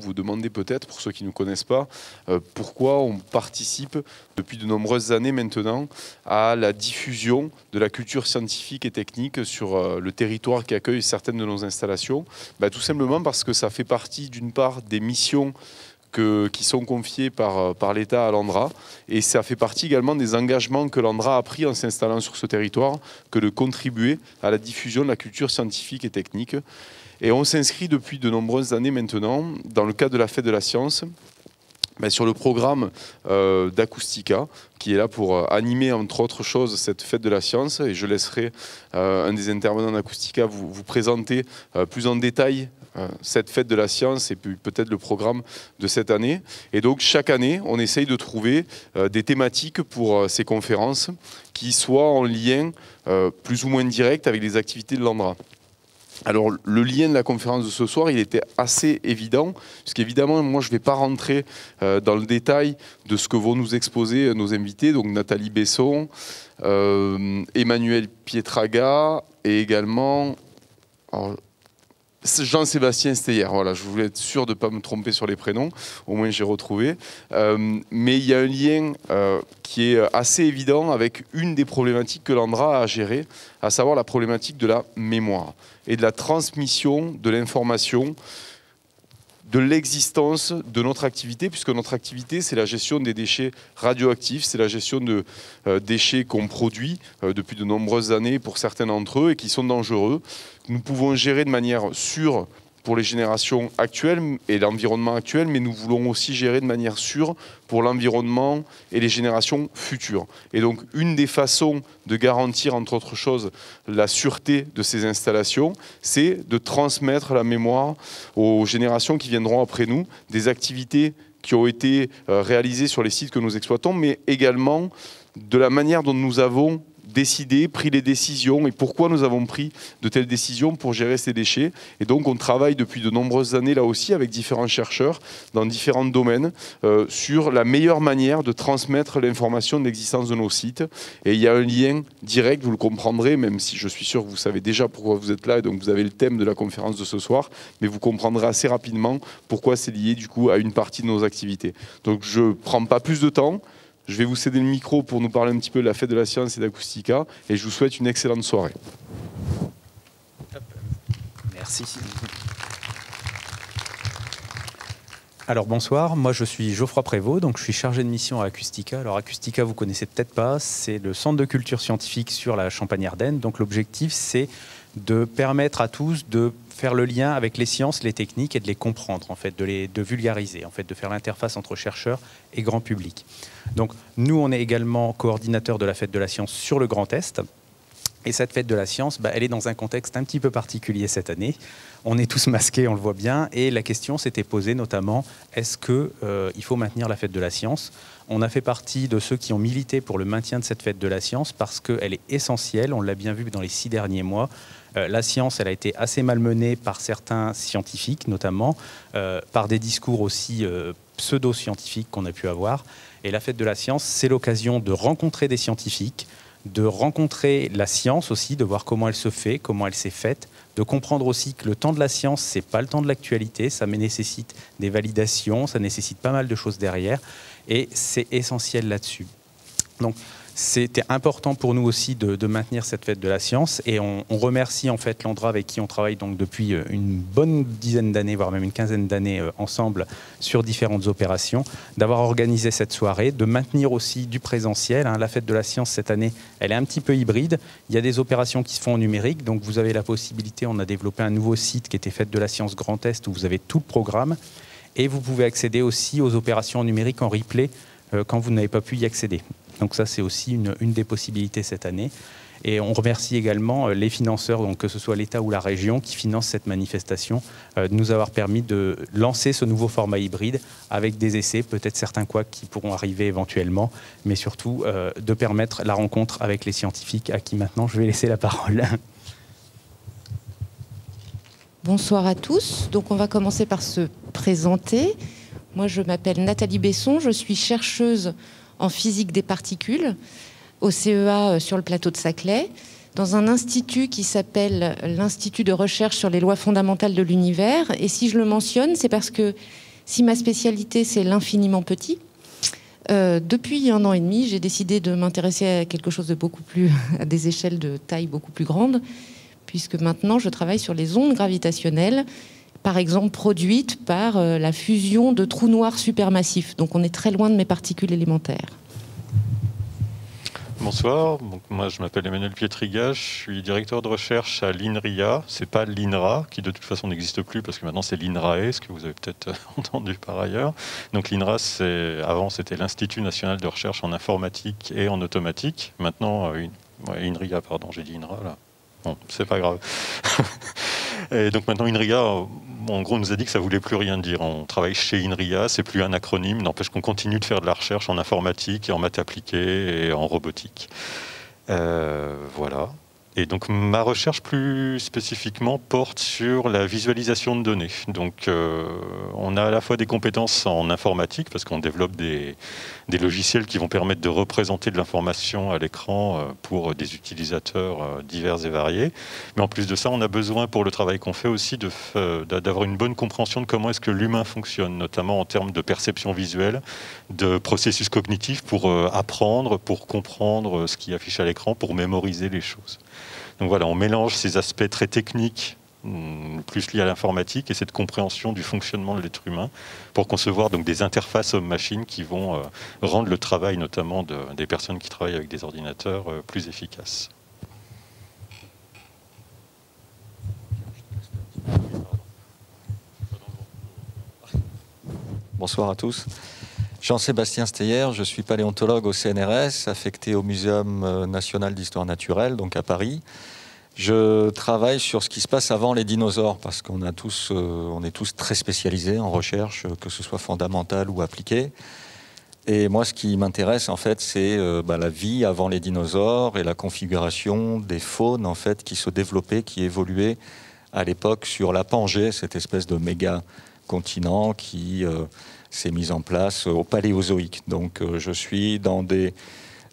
Vous demandez peut-être, pour ceux qui ne nous connaissent pas, pourquoi on participe depuis de nombreuses années maintenant à la diffusion de la culture scientifique et technique sur le territoire qui accueille certaines de nos installations. Tout simplement parce que ça fait partie d'une part des missions qui sont confiées par l'État à l'ANDRA, et ça fait partie également des engagements que l'ANDRA a pris en s'installant sur ce territoire, que de contribuer à la diffusion de la culture scientifique et technique. Et on s'inscrit depuis de nombreuses années maintenant, dans le cadre de la Fête de la Science, sur le programme d'Acoustica, qui est là pour animer, entre autres choses, cette Fête de la Science. Et je laisserai un des intervenants d'Acoustica vous présenter plus en détail cette Fête de la Science et puis peut-être le programme de cette année. Et donc chaque année, on essaye de trouver des thématiques pour ces conférences qui soient en lien plus ou moins direct avec les activités de l'ANDRA. Alors, le lien de la conférence de ce soir, il était assez évident, puisqu'évidemment, moi, je ne vais pas rentrer dans le détail de ce que vont nous exposer nos invités, donc Nathalie Besson, Emmanuel Pietraga et également Jean-Sébastien Steyer. Voilà, je voulais être sûr de ne pas me tromper sur les prénoms, au moins j'ai retrouvé. Mais il y a un lien qui est assez évident avec une des problématiques que l'ANDRA a à gérer, à savoir la problématique de la mémoire et de la transmission de l'information, de l'existence de notre activité, puisque notre activité, c'est la gestion des déchets radioactifs, c'est la gestion de déchets qu'on produit depuis de nombreuses années pour certains d'entre eux et qui sont dangereux. Nous pouvons gérer de manière sûre pour les générations actuelles et l'environnement actuel, mais nous voulons aussi gérer de manière sûre pour l'environnement et les générations futures. Et donc, une des façons de garantir, entre autres choses, la sûreté de ces installations, c'est de transmettre la mémoire aux générations qui viendront après nous, des activités qui ont été réalisées sur les sites que nous exploitons, mais également de la manière dont nous avons décidé, pris les décisions et pourquoi nous avons pris de telles décisions pour gérer ces déchets. Et donc on travaille depuis de nombreuses années là aussi avec différents chercheurs dans différents domaines sur la meilleure manière de transmettre l'information de l'existence de nos sites. Et il y a un lien direct, vous le comprendrez, même si je suis sûr que vous savez déjà pourquoi vous êtes là et donc vous avez le thème de la conférence de ce soir, mais vous comprendrez assez rapidement pourquoi c'est lié du coup à une partie de nos activités. Donc je ne prends pas plus de temps. Je vais vous céder le micro pour nous parler un petit peu de la Fête de la Science et d'Acoustica et je vous souhaite une excellente soirée. Merci. Alors bonsoir, moi je suis Geoffroy Prévost, donc je suis chargé de mission à Acoustica. Alors Acoustica, vous connaissez peut-être pas, c'est le centre de culture scientifique sur la Champagne-Ardenne. Donc l'objectif c'est de permettre à tous de faire le lien avec les sciences, les techniques et de les comprendre, en fait, de vulgariser, en fait, de faire l'interface entre chercheurs et grand public. Donc nous, on est également coordinateur de la Fête de la Science sur le Grand Est. Et cette Fête de la Science, elle est dans un contexte un petit peu particulier cette année. On est tous masqués, on le voit bien. Et la question s'était posée notamment, est-ce qu'il faut maintenir la Fête de la Science ? On a fait partie de ceux qui ont milité pour le maintien de cette Fête de la Science parce qu'elle est essentielle. On l'a bien vu dans les 6 derniers mois. La science, elle a été assez malmenée par certains scientifiques, notamment, par des discours aussi pseudo-scientifiques qu'on a pu avoir. Et la Fête de la Science, c'est l'occasion de rencontrer des scientifiques, de rencontrer la science aussi, de voir comment elle se fait, comment elle s'est faite, de comprendre aussi que le temps de la science, c'est pas le temps de l'actualité, ça nécessite des validations, ça nécessite pas mal de choses derrière, et c'est essentiel là-dessus. Donc, c'était important pour nous aussi de maintenir cette Fête de la Science et on remercie en fait l'ANDRA avec qui on travaille donc depuis une bonne dizaine d'années, voire même une quinzaine d'années ensemble sur différentes opérations, d'avoir organisé cette soirée, de maintenir aussi du présentiel. La Fête de la Science cette année, elle est un petit peu hybride. Il y a des opérations qui se font en numérique, donc vous avez la possibilité, on a développé un nouveau site qui était Fête de la Science Grand Est où vous avez tout le programme et vous pouvez accéder aussi aux opérations en numérique en replay quand vous n'avez pas pu y accéder. Donc ça, c'est aussi une des possibilités cette année. Et on remercie également les financeurs, donc que ce soit l'État ou la région, qui financent cette manifestation, de nous avoir permis de lancer ce nouveau format hybride avec des essais, peut-être certains couacs qui pourront arriver éventuellement, mais surtout de permettre la rencontre avec les scientifiques à qui maintenant je vais laisser la parole. Bonsoir à tous. Donc on va commencer par se présenter. Moi, je m'appelle Nathalie Besson, je suis chercheuse en physique des particules au CEA sur le plateau de Saclay, dans un institut qui s'appelle l'Institut de recherche sur les lois fondamentales de l'univers. Et si je le mentionne, c'est parce que Si ma spécialité, c'est l'infiniment petit, depuis 1 an et demi, j'ai décidé de m'intéresser à quelque chose de beaucoup plus, à des échelles de taille beaucoup plus grandes, puisque maintenant, je travaille sur les ondes gravitationnelles, par exemple produites par la fusion de trous noirs supermassifs. Donc on est très loin de mes particules élémentaires. Bonsoir, donc, moi je m'appelle Emmanuel Pietriga, je suis directeur de recherche à l'INRIA, c'est pas l'INRA qui de toute façon n'existe plus parce que maintenant c'est l'INRAE, ce que vous avez peut-être entendu par ailleurs. Donc l'INRA, avant c'était l'Institut National de Recherche en Informatique et en Automatique, maintenant INRIA, pardon, j'ai dit INRA là, bon c'est pas grave. Et donc maintenant INRIA, en gros, nous a dit que ça voulait plus rien dire. On travaille chez INRIA, c'est plus un acronyme, n'empêche qu'on continue de faire de la recherche en informatique et en maths appliquées et en robotique. Voilà. Et donc ma recherche plus spécifiquement porte sur la visualisation de données. Donc on a à la fois des compétences en informatique parce qu'on développe des logiciels qui vont permettre de représenter de l'information à l'écran pour des utilisateurs divers et variés. Mais en plus de ça, on a besoin pour le travail qu'on fait aussi d'avoir une bonne compréhension de comment est-ce que l'humain fonctionne, notamment en termes de perception visuelle, de processus cognitifs pour apprendre, pour comprendre ce qui affiche à l'écran, pour mémoriser les choses. Donc voilà, on mélange ces aspects très techniques, plus liés à l'informatique, et cette compréhension du fonctionnement de l'être humain pour concevoir donc des interfaces homme-machine qui vont rendre le travail, notamment des personnes qui travaillent avec des ordinateurs, plus efficace. Bonsoir à tous. Jean-Sébastien Steyer, je suis paléontologue au CNRS, affecté au Muséum national d'histoire naturelle, donc à Paris. Je travaille sur ce qui se passe avant les dinosaures, parce qu'on est tous très spécialisés en recherche, que ce soit fondamentale ou appliquée. Et moi, ce qui m'intéresse, en fait, c'est la vie avant les dinosaures et la configuration des faunes, en fait, qui se développaient, qui évoluaient à l'époque sur la Pangée, cette espèce de méga continent qui s'est mise en place au Paléozoïque. Donc je suis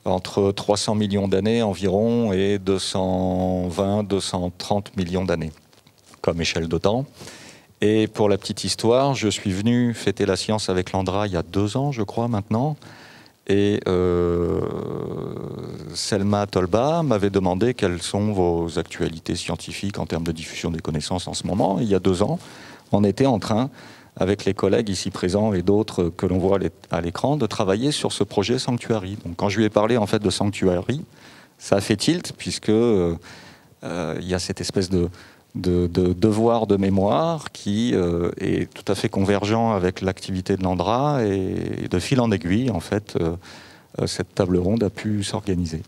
entre 300 millions d'années environ et 220-230 millions d'années comme échelle de temps. Et pour la petite histoire, je suis venu fêter la science avec l'Andra il y a 2 ans, je crois, maintenant. Et Selma Tolba m'avait demandé quelles sont vos actualités scientifiques en termes de diffusion des connaissances en ce moment. Et il y a 2 ans, on était en train, avec les collègues ici présents et d'autres que l'on voit à l'écran, de travailler sur ce projet Sanctuary. Donc, quand je lui ai parlé en fait de Sanctuary, ça a fait tilt, puisque il y a cette espèce de devoir de mémoire qui est tout à fait convergent avec l'activité de l'Andra, et de fil en aiguille, en fait, cette table ronde a pu s'organiser.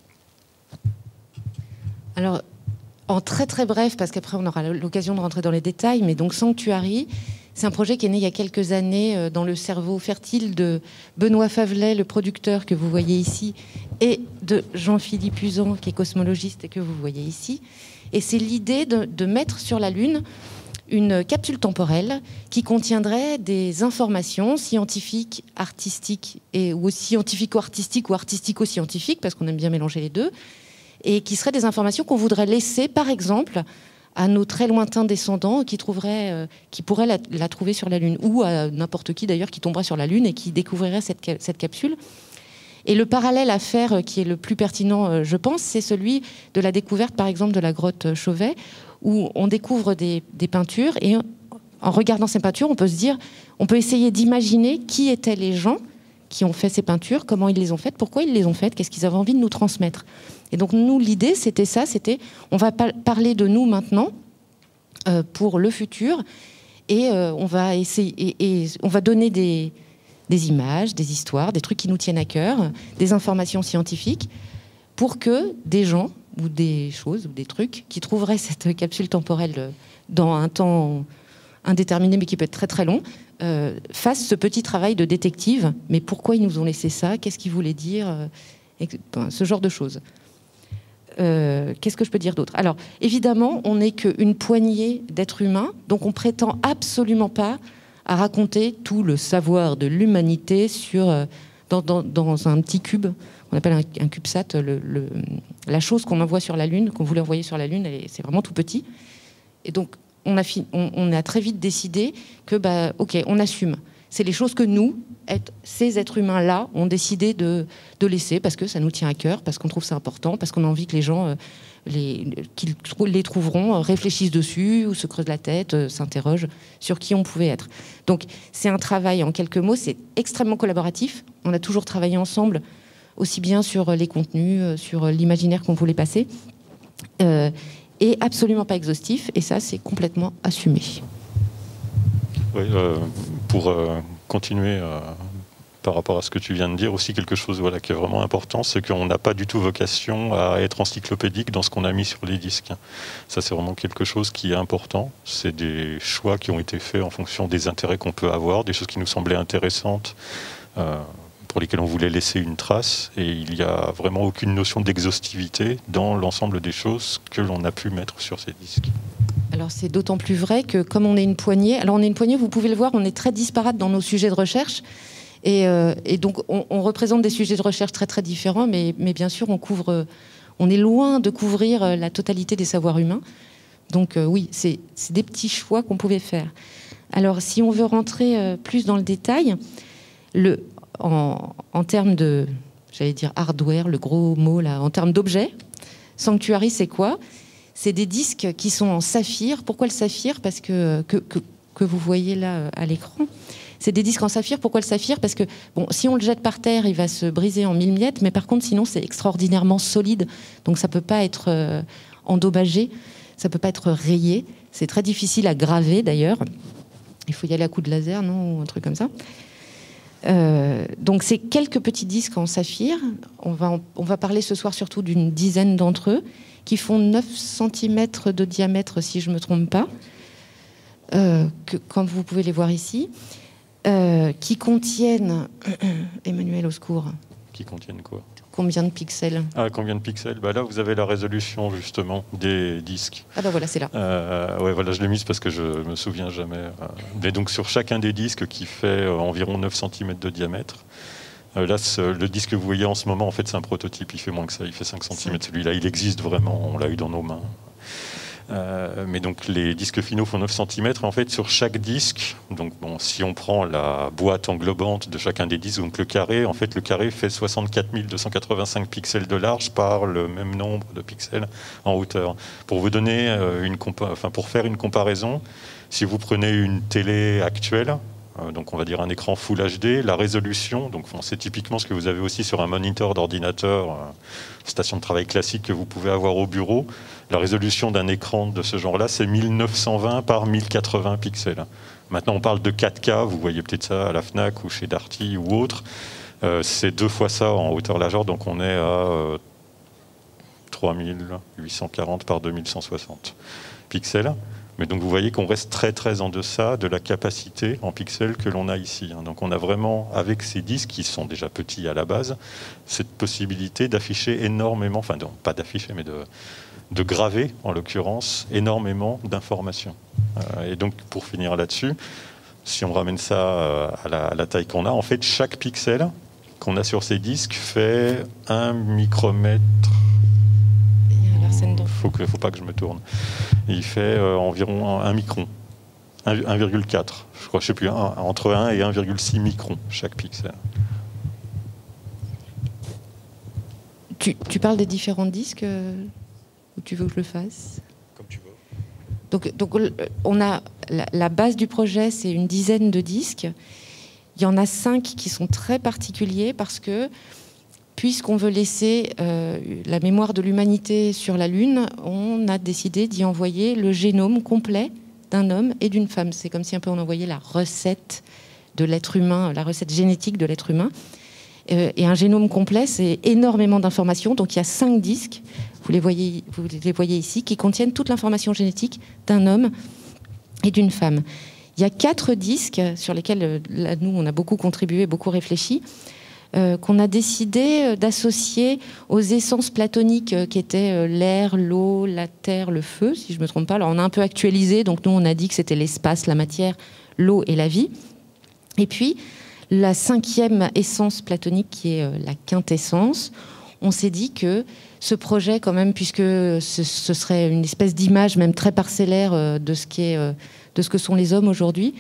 Alors, en très très bref, parce qu'après on aura l'occasion de rentrer dans les détails, mais donc Sanctuary, c'est un projet qui est né il y a quelques années dans le cerveau fertile de Benoît Favelet, le producteur que vous voyez ici, et de Jean-Philippe Usan, qui est cosmologiste et que vous voyez ici. Et c'est l'idée de mettre sur la Lune une capsule temporelle qui contiendrait des informations scientifiques, artistiques, ou scientifico-artistiques ou artistico-scientifiques, parce qu'on aime bien mélanger les deux, et qui seraient des informations qu'on voudrait laisser, par exemple, à nos très lointains descendants qui pourraient la trouver sur la Lune, ou à n'importe qui d'ailleurs qui tomberait sur la Lune et qui découvrirait cette capsule. Et le parallèle à faire qui est le plus pertinent, je pense, c'est celui de la découverte, par exemple, de la grotte Chauvet, où on découvre des peintures, et en regardant ces peintures, on peut essayer d'imaginer qui étaient les gens qui ont fait ces peintures, comment ils les ont faites, pourquoi ils les ont faites, qu'est-ce qu'ils avaient envie de nous transmettre. Et donc nous, l'idée, c'était on va parler de nous maintenant pour le futur, et on va donner des images, des histoires, des trucs qui nous tiennent à cœur, des informations scientifiques, pour que des gens ou des choses ou des trucs qui trouveraient cette capsule temporelle dans un temps indéterminé, mais qui peut être très très long, fassent ce petit travail de détective. Mais pourquoi ils nous ont laissé ça? Qu'est-ce qu'ils voulaient dire? Ce genre de choses. Qu'est-ce que je peux dire d'autre? Alors, évidemment, on n'est qu'une poignée d'êtres humains, donc on prétend absolument pas à raconter tout le savoir de l'humanité dans un petit cube. On appelle un CubeSat, la chose qu'on envoie sur la Lune, qu'on voulait envoyer sur la Lune, c'est vraiment tout petit. Et donc, on a très vite décidé que, ok, on assume. C'est les choses que nous, ces êtres humains-là, ont décidé de laisser parce que ça nous tient à cœur, parce qu'on trouve ça important, parce qu'on a envie que les gens, qu'ils les trouveront, réfléchissent dessus, ou se creusent la tête, s'interrogent sur qui on pouvait être. Donc c'est un travail, en quelques mots, c'est extrêmement collaboratif. On a toujours travaillé ensemble, aussi bien sur les contenus, sur l'imaginaire qu'on voulait passer, et absolument pas exhaustif, et ça, c'est complètement assumé. Oui, pour continuer par rapport à ce que tu viens de dire, aussi quelque chose voilà, qui est vraiment important, c'est qu'on n'a pas du tout vocation à être encyclopédique dans ce qu'on a mis sur les disques. Ça, c'est vraiment quelque chose qui est important. C'est des choix qui ont été faits en fonction des intérêts qu'on peut avoir, des choses qui nous semblaient intéressantes, pour lesquelles on voulait laisser une trace. Et il n'y a vraiment aucune notion d'exhaustivité dans l'ensemble des choses que l'on a pu mettre sur ces disques. Alors c'est d'autant plus vrai que comme on est une poignée, alors on est une poignée, vous pouvez le voir, on est très disparate dans nos sujets de recherche, et donc on représente des sujets de recherche très très différents, mais bien sûr on est loin de couvrir la totalité des savoirs humains. Donc oui, c'est des petits choix qu'on pouvait faire. Alors si on veut rentrer plus dans le détail, en termes de, j'allais dire hardware, le gros mot là, en termes d'objets, Sanctuary c'est quoi ? C'est des disques qui sont en saphir. Pourquoi le saphir ? Parce que vous voyez là à l'écran. C'est des disques en saphir. Pourquoi le saphir ? Parce que bon, si on le jette par terre, il va se briser en 1000 miettes. Mais par contre, sinon, c'est extraordinairement solide. Donc ça ne peut pas être endommagé. Ça ne peut pas être rayé. C'est très difficile à graver d'ailleurs. Il faut y aller à coup de laser, non ? Ou un truc comme ça. Donc c'est quelques petits disques en saphir. On va parler ce soir surtout d'une dizaine d'entre eux, qui font 9 cm de diamètre, si je ne me trompe pas, comme vous pouvez les voir ici, qui contiennent... Emmanuel, au secours. Qui contiennent quoi ? Combien de pixels ? Ah, combien de pixels ? Bah là, vous avez la résolution, justement, des disques. Ah bah voilà, c'est là. Ouais, voilà, je l'ai mise parce que je me souviens jamais. Mais donc, sur chacun des disques qui fait environ 9 cm de diamètre, là, le disque que vous voyez en ce moment, en fait, c'est un prototype. Il fait moins que ça, il fait 5 cm. Celui-là, il existe vraiment, on l'a eu dans nos mains. Mais donc les disques finaux font 9 cm. Et en fait, sur chaque disque, donc bon, si on prend la boîte englobante de chacun des disques, donc le carré fait 64 285 pixels de large par le même nombre de pixels en hauteur. Pour vous donner pour faire une comparaison, si vous prenez une télé actuelle, donc on va dire un écran Full HD, la résolution, donc c'est typiquement ce que vous avez aussi sur un moniteur d'ordinateur, station de travail classique que vous pouvez avoir au bureau. La résolution d'un écran de ce genre-là, c'est 1920 par 1080 pixels. Maintenant, on parle de 4K, vous voyez peut-être ça à la Fnac ou chez Darty ou autre. C'est 2 fois ça en hauteur largeur, donc on est à 3840 par 2160 pixels. Mais donc vous voyez qu'on reste très très en deçà de la capacité en pixels que l'on a ici. Donc on a vraiment, avec ces disques qui sont déjà petits à la base, cette possibilité d'afficher énormément, enfin non, pas d'afficher, mais de graver, en l'occurrence, énormément d'informations. Et donc pour finir là-dessus, si on ramène ça à la taille qu'on a, en fait chaque pixel qu'on a sur ces disques fait 1 micromètre. Faut pas que je me tourne. Il fait environ 1 micron, 1,4, je crois, je sais plus, entre 1 et 1,6 microns chaque pixel. Tu parles des différents disques ou tu veux que je le fasse ? Comme tu veux. Donc on a la base du projet, c'est une dizaine de disques. Il y en a 5 qui sont très particuliers parce que puisqu'on veut laisser la mémoire de l'humanité sur la Lune, on a décidé d'y envoyer le génome complet d'un homme et d'une femme. C'est comme si un peu on envoyait la recette de l'être humain, la recette génétique de l'être humain. Et un génome complet, c'est énormément d'informations. Donc il y a 5 disques, vous les voyez ici, qui contiennent toute l'information génétique d'un homme et d'une femme. Il y a 4 disques sur lesquels là, nous, on a beaucoup contribué, beaucoup réfléchi, qu'on a décidé d'associer aux essences platoniques qui étaient l'air, l'eau, la terre, le feu, si je ne me trompe pas. Alors on a un peu actualisé, donc nous on a dit que c'était l'espace, la matière, l'eau et la vie. Et puis la 5e essence platonique qui est la quintessence, on s'est dit que ce projet quand même, puisque ce serait une espèce d'image même très parcellaire de ce que sont les hommes aujourd'hui,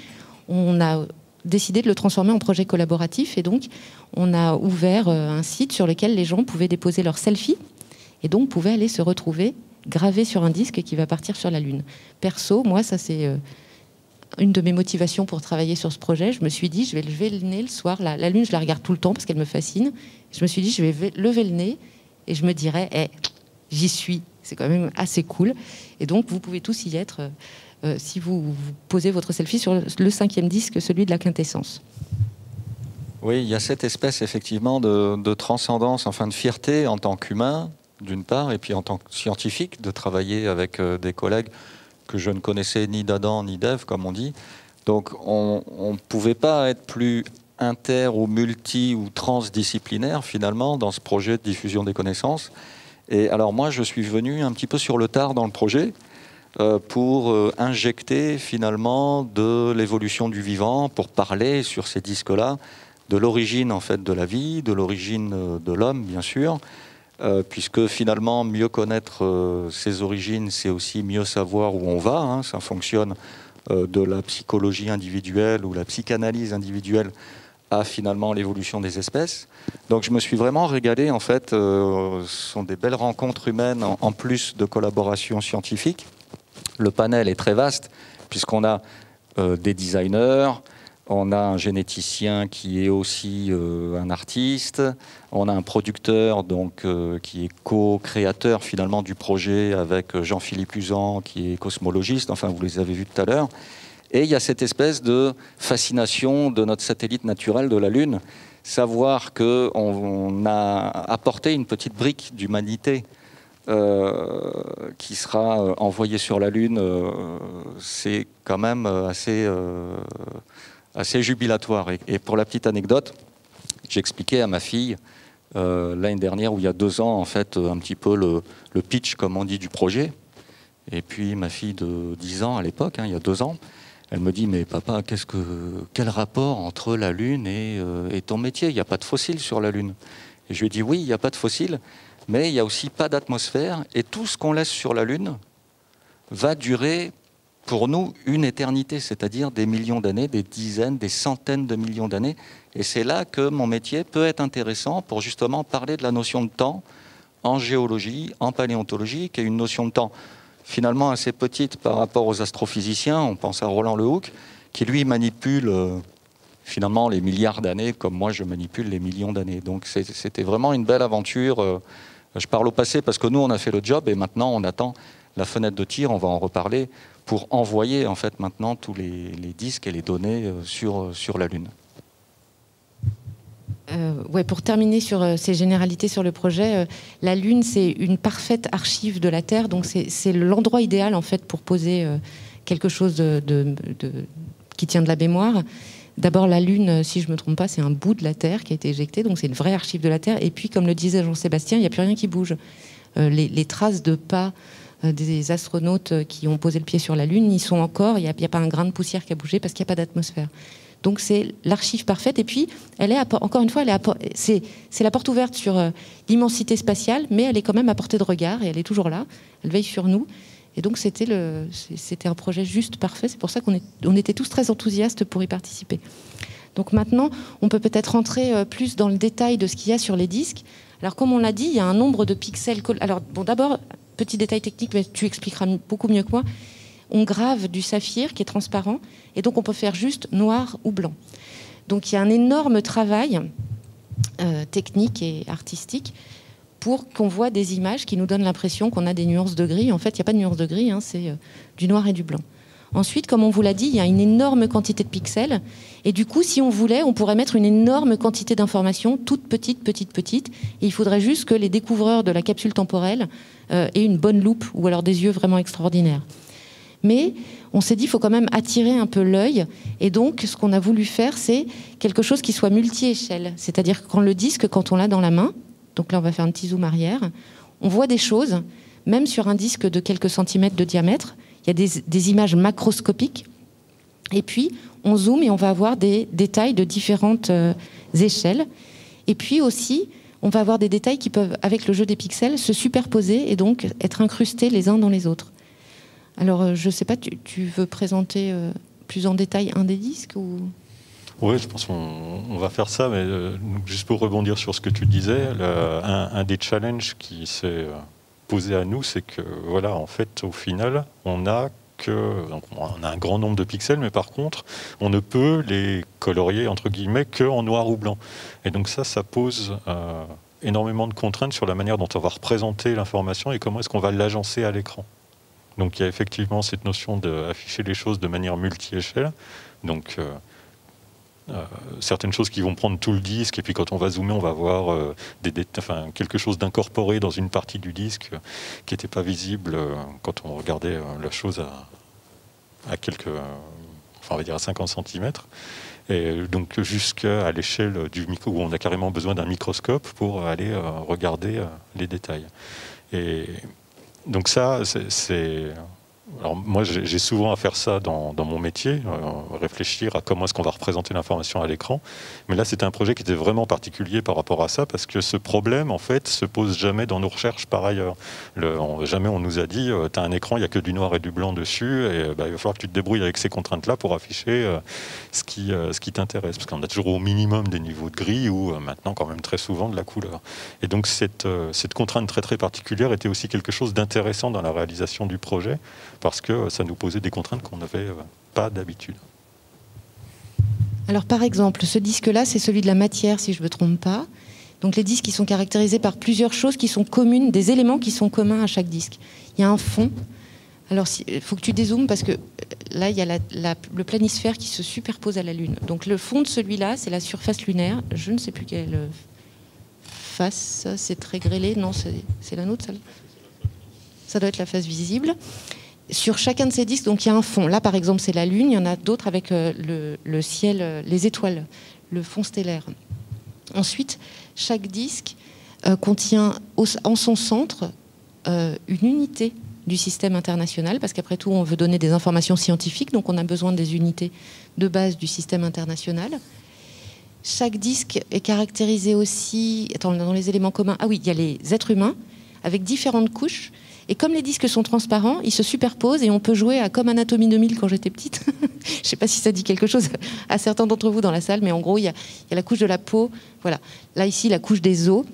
on a décidé de le transformer en projet collaboratif. Et donc, on a ouvert un site sur lequel les gens pouvaient déposer leurs selfies et donc pouvaient aller se retrouver gravés sur un disque qui va partir sur la Lune. Perso, moi, ça c'est une de mes motivations pour travailler sur ce projet. Je me suis dit, je vais lever le nez le soir. La Lune, je la regarde tout le temps parce qu'elle me fascine. Je me suis dit, je vais lever le nez et je me dirais, j'y suis. C'est quand même assez cool. Et donc, vous pouvez tous y être si vous posez votre selfie sur le 5e disque, celui de la quintessence. Oui, il y a cette espèce effectivement de transcendance, enfin de fierté en tant qu'humain, d'une part, et puis en tant que scientifique, de travailler avec des collègues que je ne connaissais ni d'Adam ni d'Ève, comme on dit. Donc on ne pouvait pas être plus inter ou multi ou transdisciplinaire finalement dans ce projet de diffusion des connaissances. Et alors moi, je suis venu un petit peu sur le tard dans le projet pour injecter finalement de l'évolution du vivant, pour parler sur ces disques-là de l'origine en fait de la vie, de l'origine de l'homme bien sûr, puisque finalement mieux connaître ses origines, c'est aussi mieux savoir où on va. Hein, ça fonctionne de la psychologie individuelle ou la psychanalyse individuelle à finalement l'évolution des espèces. Donc je me suis vraiment régalé en fait. Ce sont des belles rencontres humaines en plus de collaboration scientifique. Le panel est très vaste puisqu'on a des designers, on a un généticien qui est aussi un artiste, on a un producteur donc, qui est co-créateur finalement du projet avec Jean-Philippe Usan qui est cosmologiste, enfin vous les avez vus tout à l'heure. Et il y a cette espèce de fascination de notre satellite naturel de la Lune, savoir qu'on a apporté une petite brique d'humanité qui sera envoyée sur la Lune, c'est quand même assez jubilatoire. Et pour la petite anecdote, j'expliquais à ma fille l'année dernière, ou il y a 2 ans, en fait, un petit peu le pitch, comme on dit, du projet. Et puis ma fille de 10 ans à l'époque, hein, il y a 2 ans, elle me dit, mais papa, quel rapport entre la Lune et ton métier? Il n'y a pas de fossiles sur la Lune. Et je lui ai dit, oui, il n'y a pas de fossiles, mais il n'y a aussi pas d'atmosphère. Et tout ce qu'on laisse sur la Lune va durer pour nous une éternité, c'est-à-dire des millions d'années, des dizaines, des centaines de millions d'années. Et c'est là que mon métier peut être intéressant pour justement parler de la notion de temps en géologie, en paléontologie, qui est une notion de temps finalement assez petite par rapport aux astrophysiciens. On pense à Roland Le Houcq, qui lui manipule finalement les milliards d'années, comme moi je manipule les millions d'années. Donc c'était vraiment une belle aventure. Je parle au passé parce que nous on a fait le job et maintenant on attend la fenêtre de tir, on va en reparler, pour envoyer en fait maintenant tous les disques et les données sur la Lune. Ouais, pour terminer sur ces généralités sur le projet, la Lune c'est une parfaite archive de la Terre, donc c'est l'endroit idéal en fait pour poser quelque chose qui tient de la mémoire. D'abord la Lune, si je ne me trompe pas, c'est un bout de la Terre qui a été éjecté, donc c'est une vraie archive de la Terre. Et puis comme le disait Jean-Sébastien, il n'y a plus rien qui bouge. Les traces de pas des astronautes qui ont posé le pied sur la Lune, ils sont encore, il n'y a pas un grain de poussière qui a bougé parce qu'il n'y a pas d'atmosphère. Donc c'est l'archive parfaite. Et puis, elle est encore une fois, c'est la porte ouverte sur l'immensité spatiale, mais elle est quand même à portée de regard et elle est toujours là. Elle veille sur nous. Et donc c'était un projet juste parfait. C'est pour ça qu'on était tous très enthousiastes pour y participer. Donc maintenant, on peut peut-être rentrer plus dans le détail de ce qu'il y a sur les disques. Alors comme on l'a dit, il y a un nombre de pixels. Alors bon, d'abord, petit détail technique, mais tu expliqueras beaucoup mieux que moi. On grave du saphir qui est transparent et donc on peut faire juste noir ou blanc. Donc il y a un énorme travail technique et artistique pour qu'on voit des images qui nous donnent l'impression qu'on a des nuances de gris. En fait, il n'y a pas de nuances de gris, hein, c'est du noir et du blanc. Ensuite, comme on vous l'a dit, il y a une énorme quantité de pixels et du coup, si on voulait, on pourrait mettre une énorme quantité d'informations, toutes petites. Et il faudrait juste que les découvreurs de la capsule temporelle aient une bonne loupe ou alors des yeux vraiment extraordinaires. Mais on s'est dit qu'il faut quand même attirer un peu l'œil. Et donc, ce qu'on a voulu faire, c'est quelque chose qui soit multi-échelle. C'est-à-dire que le disque, quand on l'a dans la main, donc là, on va faire un petit zoom arrière, on voit des choses, même sur un disque de quelques centimètres de diamètre. Il y a des images macroscopiques. Et puis, on zoome et on va avoir des détails de différentes échelles. Et puis aussi, on va avoir des détails qui peuvent, avec le jeu des pixels, se superposer et donc être incrustés les uns dans les autres. Alors, je ne sais pas, tu veux présenter plus en détail un des disques ou... Oui, je pense qu'on va faire ça, mais juste pour rebondir sur ce que tu disais, un des challenges qui s'est posé à nous, c'est que, voilà, en fait, au final, on a un grand nombre de pixels, mais par contre, on ne peut les colorier, entre guillemets, qu'en noir ou blanc. Et donc ça pose énormément de contraintes sur la manière dont on va représenter l'information et comment est-ce qu'on va l'agencer à l'écran. Donc il y a effectivement cette notion d'afficher les choses de manière multi-échelle. Donc certaines choses qui vont prendre tout le disque, et puis quand on va zoomer, on va voir quelque chose d'incorporé dans une partie du disque qui n'était pas visible quand on regardait la chose à on va dire à 50 cm. Et donc jusqu'à l'échelle du micro, où on a carrément besoin d'un microscope pour aller regarder les détails. Et donc ça, alors moi, j'ai souvent à faire ça dans mon métier, réfléchir à comment est-ce qu'on va représenter l'information à l'écran. Mais là, c'était un projet qui était vraiment particulier par rapport à ça, parce que ce problème, en fait, se pose jamais dans nos recherches par ailleurs. Jamais on nous a dit, tu as un écran, il n'y a que du noir et du blanc dessus, et il va falloir que tu te débrouilles avec ces contraintes-là pour afficher ce qui t'intéresse. Parce qu'on a toujours au minimum des niveaux de gris, ou maintenant quand même très souvent de la couleur. Et donc cette contrainte très très particulière était aussi quelque chose d'intéressant dans la réalisation du projet, parce que ça nous posait des contraintes qu'on n'avait pas d'habitude. Alors par exemple, ce disque-là, c'est celui de la matière, si je ne me trompe pas. Donc les disques qui sont caractérisés par plusieurs choses qui sont communes, des éléments qui sont communs à chaque disque. Il y a un fond. Alors il faut que tu dézoomes, parce que là, il y a le planisphère qui se superpose à la Lune. Donc le fond de celui-là, c'est la surface lunaire. Je ne sais plus quelle face, c'est très grêlé. Non, c'est la nôtre, celle-là. Ça doit être la face visible. Sur chacun de ces disques, donc il y a un fond. Là, par exemple, c'est la Lune. Il y en a d'autres avec le ciel, les étoiles, le fond stellaire. Ensuite, chaque disque contient en son centre une unité du système international, parce qu'après tout, on veut donner des informations scientifiques, donc on a besoin des unités de base du système international. Chaque disque est caractérisé aussi... Attends, dans les éléments communs... Ah oui, il y a les êtres humains, avec différentes couches. Et comme les disques sont transparents, ils se superposent et on peut jouer à comme Anatomie 2000 quand j'étais petite. Je ne sais pas si ça dit quelque chose à certains d'entre vous dans la salle, mais en gros, il y a la couche de la peau. Voilà. Là, ici, la couche des os.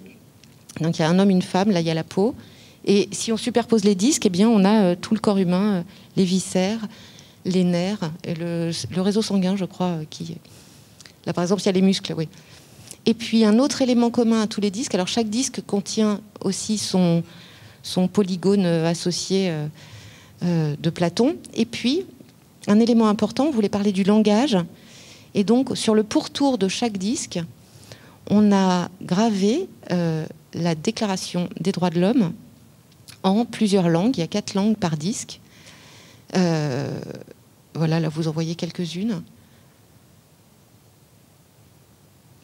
Donc, il y a un homme, une femme. Là, il y a la peau. Et si on superpose les disques, eh bien, on a tout le corps humain, les viscères, les nerfs, et le réseau sanguin, je crois. Là, par exemple, il y a les muscles, oui. Et puis, un autre élément commun à tous les disques. Alors, chaque disque contient aussi son polygone associé de Platon. Et puis, un élément important, on voulait parler du langage. Et donc, sur le pourtour de chaque disque, on a gravé la Déclaration des droits de l'homme en plusieurs langues. Il y a 4 langues par disque. Voilà, là, vous en voyez quelques-unes.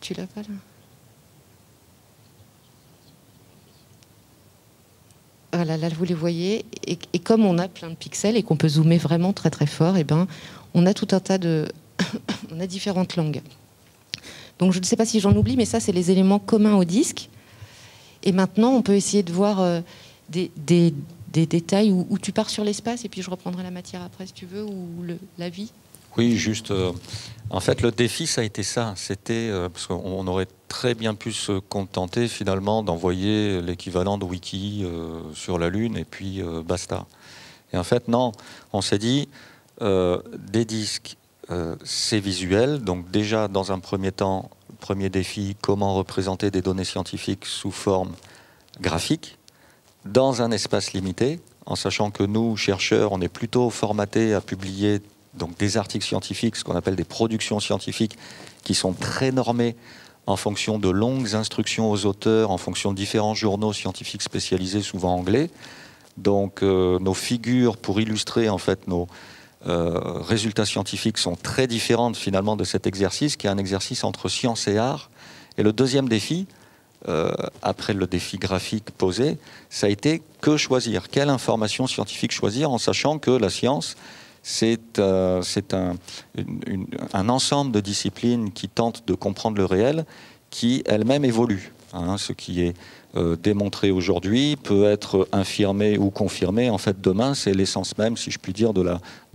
Tu l'as pas, là ? Voilà, là, vous les voyez. Et comme on a plein de pixels et qu'on peut zoomer vraiment très très fort, eh ben, on a tout un tas de... on a différentes langues. Donc je ne sais pas si j'en oublie, mais ça, c'est les éléments communs au disque. Et maintenant, on peut essayer de voir des détails où tu pars sur l'espace, et puis je reprendrai la matière après, si tu veux, ou la vie. Oui, juste... en fait, le défi, ça a été ça. C'était... parce qu'on aurait très bien pu se contenter, finalement, d'envoyer l'équivalent de Wiki sur la Lune, et puis basta. Et en fait, non. On s'est dit, des disques, c'est visuel. Donc déjà, dans un premier temps, premier défi, comment représenter des données scientifiques sous forme graphique, dans un espace limité, en sachant que nous, chercheurs, on est plutôt formatés à publier donc des articles scientifiques, ce qu'on appelle des productions scientifiques, qui sont très normées en fonction de longues instructions aux auteurs, en fonction de différents journaux scientifiques spécialisés, souvent anglais. Donc nos figures pour illustrer en fait nos résultats scientifiques sont très différentes finalement de cet exercice, qui est un exercice entre science et art. Et le deuxième défi, après le défi graphique posé, ça a été que choisir, quelle information scientifique choisir, en sachant que la science, c'est un ensemble de disciplines qui tentent de comprendre le réel, qui elles-mêmes évoluent. hein, ce qui est démontré aujourd'hui peut être infirmé ou confirmé. En fait, demain, c'est l'essence même, si je puis dire, de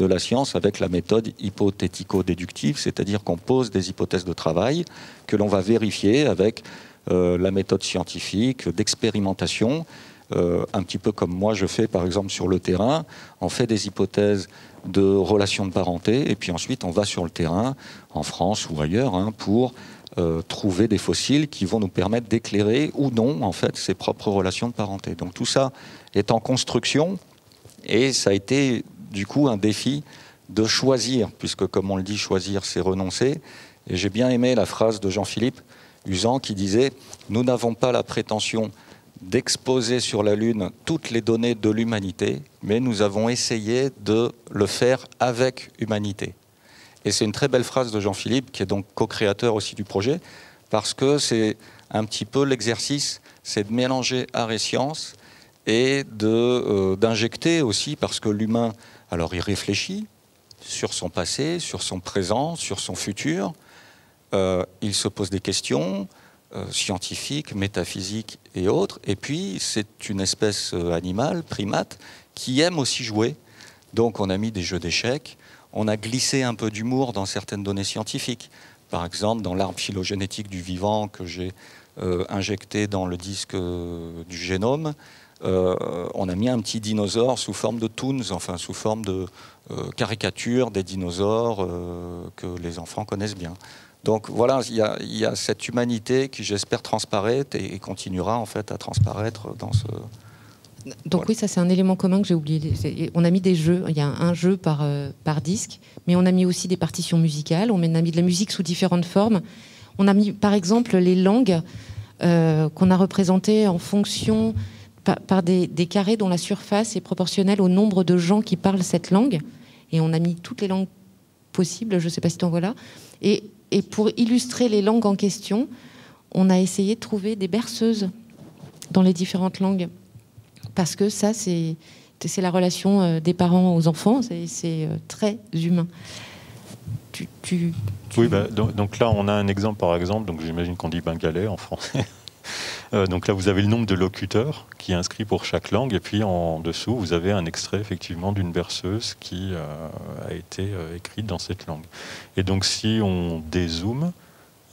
la science avec la méthode hypothético-déductive, c'est-à-dire qu'on pose des hypothèses de travail que l'on va vérifier avec la méthode scientifique d'expérimentation, un petit peu comme moi je fais par exemple sur le terrain. On fait des hypothèses de relations de parenté et puis ensuite on va sur le terrain, en France ou ailleurs, hein, pour trouver des fossiles qui vont nous permettre d'éclairer ou non en fait ses propres relations de parenté. Donc tout ça est en construction et ça a été du coup un défi de choisir, puisque comme on le dit, choisir c'est renoncer. Et j'ai bien aimé la phrase de Jean-Philippe Uzan qui disait « Nous n'avons pas la prétention d'exposer sur la Lune toutes les données de l'humanité, mais nous avons essayé de le faire avec humanité ». Et c'est une très belle phrase de Jean-Philippe, qui est donc co-créateur aussi du projet, parce que c'est un petit peu l'exercice, c'est de mélanger art et science et d'injecter aussi, parce que l'humain, alors il réfléchit sur son passé, sur son présent, sur son futur, il se pose des questions scientifiques, métaphysiques et autres, et puis c'est une espèce animale, primate, qui aime aussi jouer. Donc on a mis des jeux d'échecs, on a glissé un peu d'humour dans certaines données scientifiques. Par exemple, dans l'arbre phylogénétique du vivant que j'ai injecté dans le disque du génome, on a mis un petit dinosaure sous forme de toons, enfin sous forme de caricature des dinosaures que les enfants connaissent bien. Donc voilà, il y a cette humanité qui, j'espère, transparaître et continuera en fait à transparaître dans ce... Donc voilà. Oui, ça c'est un élément commun que j'ai oublié. On a mis des jeux, il y a un jeu par disque, mais on a mis aussi des partitions musicales, on a mis de la musique sous différentes formes. On a mis par exemple les langues qu'on a représentées en fonction par des carrés dont la surface est proportionnelle au nombre de gens qui parlent cette langue. Et on a mis toutes les langues possibles, je ne sais pas si tu en vois là. Et pour illustrer les langues en question, on a essayé de trouver des berceuses dans les différentes langues. Parce que ça, c'est la relation des parents aux enfants, c'est très humain. Oui, donc là, on a un exemple, par exemple, donc j'imagine qu'on dit bengalais en français. Donc là, vous avez le nombre de locuteurs qui est inscrit pour chaque langue, et puis en dessous, vous avez un extrait, effectivement, d'une berceuse qui a été écrite dans cette langue. Et donc, si on dézoome,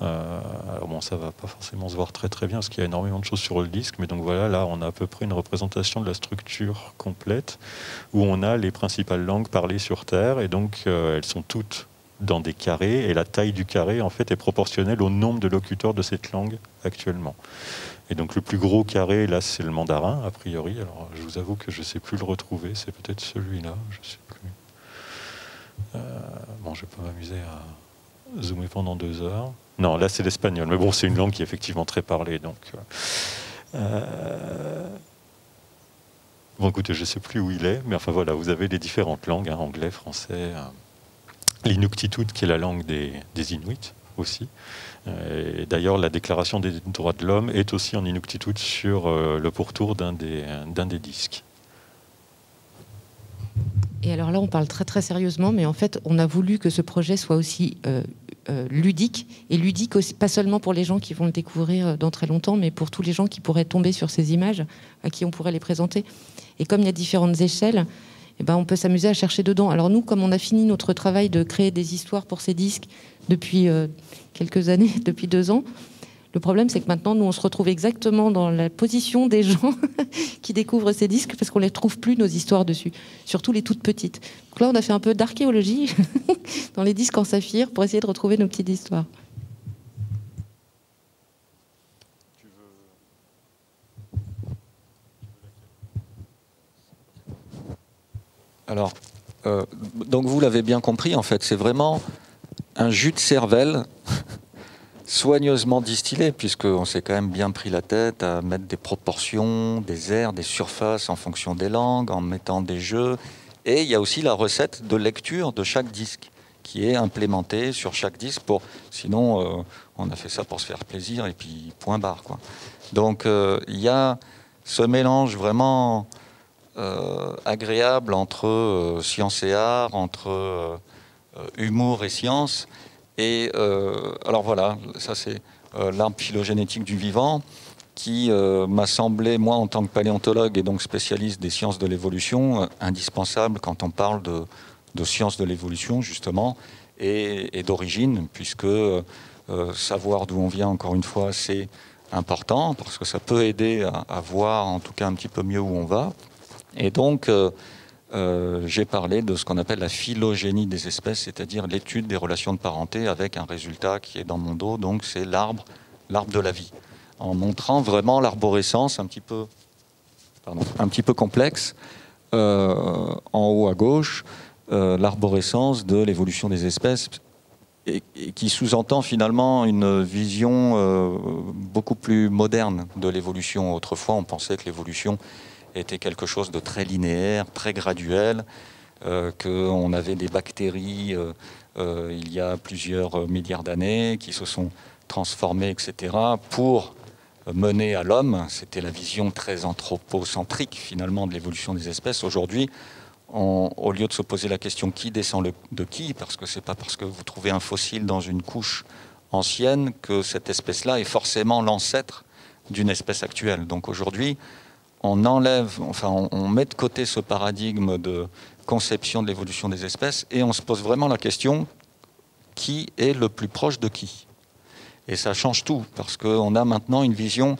alors bon, ça va pas forcément se voir très très bien parce qu'il y a énormément de choses sur le disque, mais donc voilà, là on a à peu près une représentation de la structure complète où on a les principales langues parlées sur Terre, et donc elles sont toutes dans des carrés, et la taille du carré en fait est proportionnelle au nombre de locuteurs de cette langue actuellement. Et donc le plus gros carré là c'est le mandarin a priori, alors je vous avoue que je sais plus le retrouver, c'est peut-être celui-là, je sais plus. Bon, je vais pas m'amuser à zoomer pendant 2 heures. Non, là c'est l'espagnol, mais bon, c'est une langue qui est effectivement très parlée. Donc, bon, écoutez, je ne sais plus où il est, mais enfin voilà, vous avez les différentes langues, hein, anglais, français, l'inuktitut qui est la langue des Inuits aussi. Et d'ailleurs, la déclaration des droits de l'homme est aussi en inuktitut sur le pourtour d'un des disques. Et alors là, on parle très très sérieusement, mais en fait, on a voulu que ce projet soit aussi ludique, et ludique aussi, pas seulement pour les gens qui vont le découvrir dans très longtemps, mais pour tous les gens qui pourraient tomber sur ces images, à qui on pourrait les présenter. Et comme il y a différentes échelles, eh ben, on peut s'amuser à chercher dedans. Alors nous, comme on a fini notre travail de créer des histoires pour ces disques depuis quelques années, depuis 2 ans, le problème, c'est que maintenant, nous, on se retrouve exactement dans la position des gens qui découvrent ces disques, parce qu'on ne les trouve plus, nos histoires dessus, surtout les toutes petites. Donc là, on a fait un peu d'archéologie dans les disques en saphir pour essayer de retrouver nos petites histoires. Alors, donc vous l'avez bien compris, en fait, c'est vraiment un jus de cervelle soigneusement distillé, puisqu'on s'est quand même bien pris la tête à mettre des proportions, des aires, des surfaces en fonction des langues, en mettant des jeux. Et il y a aussi la recette de lecture de chaque disque qui est implémentée sur chaque disque. Sinon, on a fait ça pour se faire plaisir et puis point barre, quoi. Donc, il y a ce mélange vraiment agréable entre science et art, entre humour et science. Et alors voilà, ça c'est l'arbre phylogénétique du vivant. qui m'a semblé, moi en tant que paléontologue et donc spécialiste des sciences de l'évolution, indispensable quand on parle de sciences de l'évolution justement et d'origine, puisque savoir d'où on vient, encore une fois, c'est important parce que ça peut aider à voir en tout cas un petit peu mieux où on va. Et donc j'ai parlé de ce qu'on appelle la phylogénie des espèces, c'est-à-dire l'étude des relations de parenté avec un résultat qui est dans mon dos, donc c'est l'arbre de la vie, en montrant vraiment l'arborescence un petit peu complexe, en haut à gauche, l'arborescence de l'évolution des espèces, et qui sous-entend finalement une vision beaucoup plus moderne de l'évolution. Autrefois, on pensait que l'évolution était quelque chose de très linéaire, très graduel, qu'on avait des bactéries il y a plusieurs milliards d'années qui se sont transformées, etc., pour mener à l'homme. C'était la vision très anthropocentrique finalement de l'évolution des espèces. Aujourd'hui, au lieu de se poser la question qui descend de qui, parce que c'est pas parce que vous trouvez un fossile dans une couche ancienne que cette espèce-là est forcément l'ancêtre d'une espèce actuelle. Donc aujourd'hui, on met de côté ce paradigme de conception de l'évolution des espèces et on se pose vraiment la question qui est le plus proche de qui. Et ça change tout, parce qu'on a maintenant une vision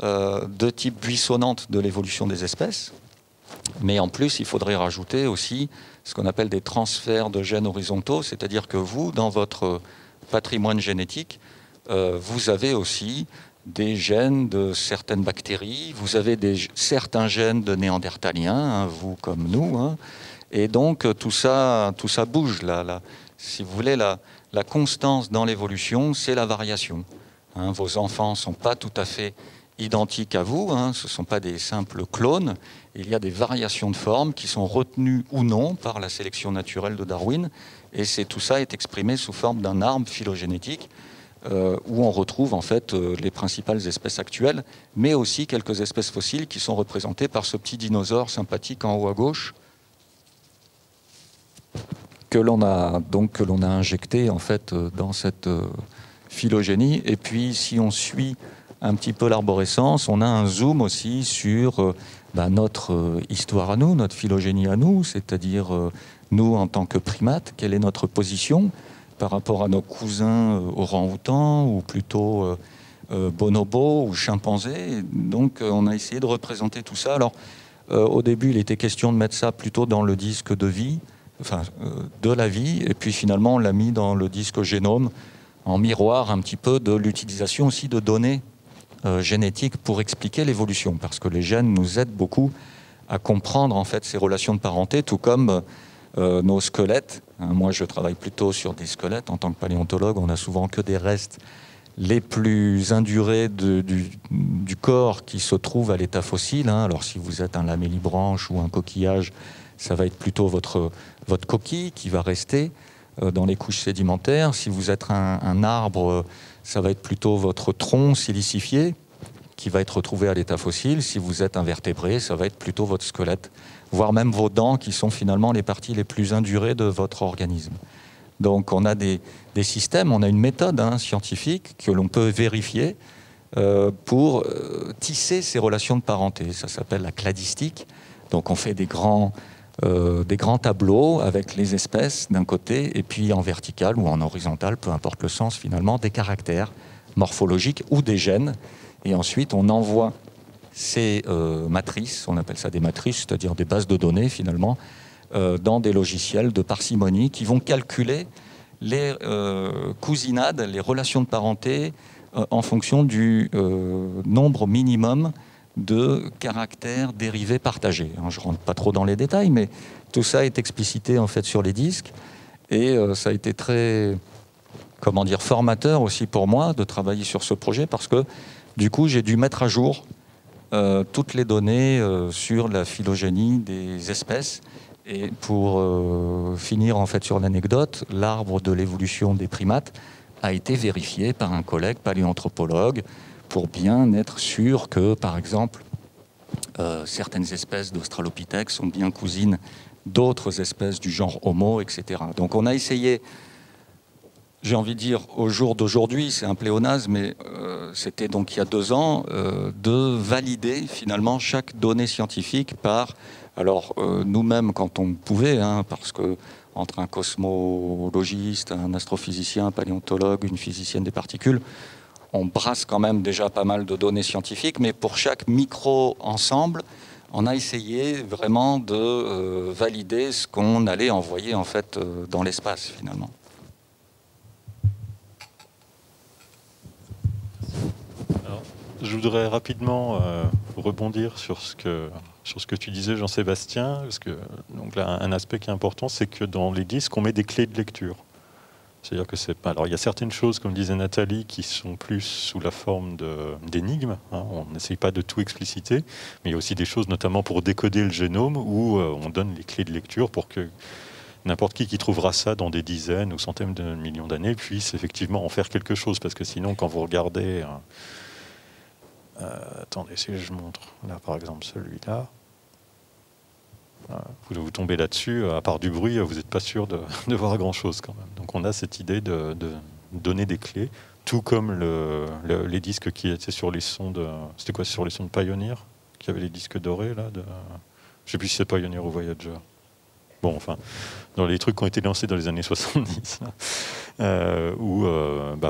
de type buissonnante de l'évolution des espèces. Mais en plus, il faudrait rajouter aussi ce qu'on appelle des transferts de gènes horizontaux, c'est-à-dire que vous, dans votre patrimoine génétique, vous avez aussi des gènes de certaines bactéries, vous avez certains gènes de néandertaliens, hein, vous comme nous, hein, et donc tout ça bouge. Si vous voulez, la constance dans l'évolution, c'est la variation. Hein, vos enfants ne sont pas tout à fait identiques à vous, hein, ce ne sont pas des simples clones. Il y a des variations de forme qui sont retenues ou non par la sélection naturelle de Darwin, et tout ça est exprimé sous forme d'un arbre phylogénétique où on retrouve en fait les principales espèces actuelles, mais aussi quelques espèces fossiles qui sont représentées par ce petit dinosaure sympathique en haut à gauche que l'on a injecté en fait dans cette phylogénie. Et puis si on suit un petit peu l'arborescence, on a un zoom aussi sur notre histoire à nous, notre phylogénie à nous, c'est-à-dire nous en tant que primates, quelle est notre position par rapport à nos cousins orang-outans ou plutôt bonobos ou chimpanzés. Donc on a essayé de représenter tout ça. Alors au début il était question de mettre ça plutôt dans le disque de vie, de la vie, et puis finalement on l'a mis dans le disque génome en miroir un petit peu de l'utilisation aussi de données génétiques pour expliquer l'évolution, parce que les gènes nous aident beaucoup à comprendre en fait ces relations de parenté, tout comme nos squelettes. Moi, je travaille plutôt sur des squelettes. En tant que paléontologue, on n'a souvent que des restes les plus indurés du corps qui se trouvent à l'état fossile. Alors, si vous êtes un lamellibranche ou un coquillage, ça va être plutôt votre coquille qui va rester dans les couches sédimentaires. Si vous êtes un arbre, ça va être plutôt votre tronc silicifié qui va être retrouvé à l'état fossile. Si vous êtes un vertébré, ça va être plutôt votre squelette, voire même vos dents qui sont finalement les parties les plus indurées de votre organisme. Donc on a des systèmes, on a une méthode scientifique que l'on peut vérifier pour tisser ces relations de parenté. Ça s'appelle la cladistique. Donc on fait des grands tableaux avec les espèces d'un côté et puis en vertical ou en horizontal, peu importe le sens finalement, des caractères morphologiques ou des gènes. Et ensuite on envoie ces matrices, on appelle ça des matrices, c'est-à-dire des bases de données finalement, dans des logiciels de parcimonie qui vont calculer les cousinades, les relations de parenté en fonction du nombre minimum de caractères dérivés partagés. Je ne rentre pas trop dans les détails, mais tout ça est explicité en fait sur les disques, et ça a été très, formateur aussi pour moi de travailler sur ce projet, parce que du coup j'ai dû mettre à jour toutes les données sur la phylogénie des espèces. Et pour finir en fait sur l'anecdote, l'arbre de l'évolution des primates a été vérifié par un collègue paléoanthropologue pour bien être sûr que, par exemple, certaines espèces d'Australopithèques sont bien cousines d'autres espèces du genre Homo, etc. Donc on a essayé j'ai envie de dire, au jour d'aujourd'hui, c'est un pléonasme, mais c'était donc il y a 2 ans, de valider finalement chaque donnée scientifique par, alors nous-mêmes quand on pouvait, hein, parce que entre un cosmologiste, un astrophysicien, un paléontologue, une physicienne des particules, on brasse quand même déjà pas mal de données scientifiques, mais pour chaque micro-ensemble, on a essayé vraiment de valider ce qu'on allait envoyer en fait dans l'espace finalement. Alors, je voudrais rapidement rebondir sur ce que tu disais, Jean-Sébastien, parce que donc là, un aspect qui est important, c'est que dans les disques, on met des clés de lecture. C'est-à-dire que c'est pas. Alors, il y a certaines choses, comme disait Nathalie, qui sont plus sous la forme d'énigmes. Hein, on n'essaye pas de tout expliciter, mais il y a aussi des choses, notamment pour décoder le génome, où on donne les clés de lecture pour que n'importe qui trouvera ça dans des dizaines ou centaines de millions d'années puisse effectivement en faire quelque chose. Parce que sinon, quand vous regardez... attendez, si je montre, là par exemple celui-là, vous tombez là-dessus, à part du bruit, vous n'êtes pas sûr de voir grand-chose quand même. Donc on a cette idée de donner des clés, tout comme les disques qui étaient sur les sondes... C'était quoi, sur les sondes Pioneer, qui avaient les disques dorés, là je ne sais plus si c'est Pioneer ou Voyager. Bon, enfin, dans les trucs qui ont été lancés dans les années 70, où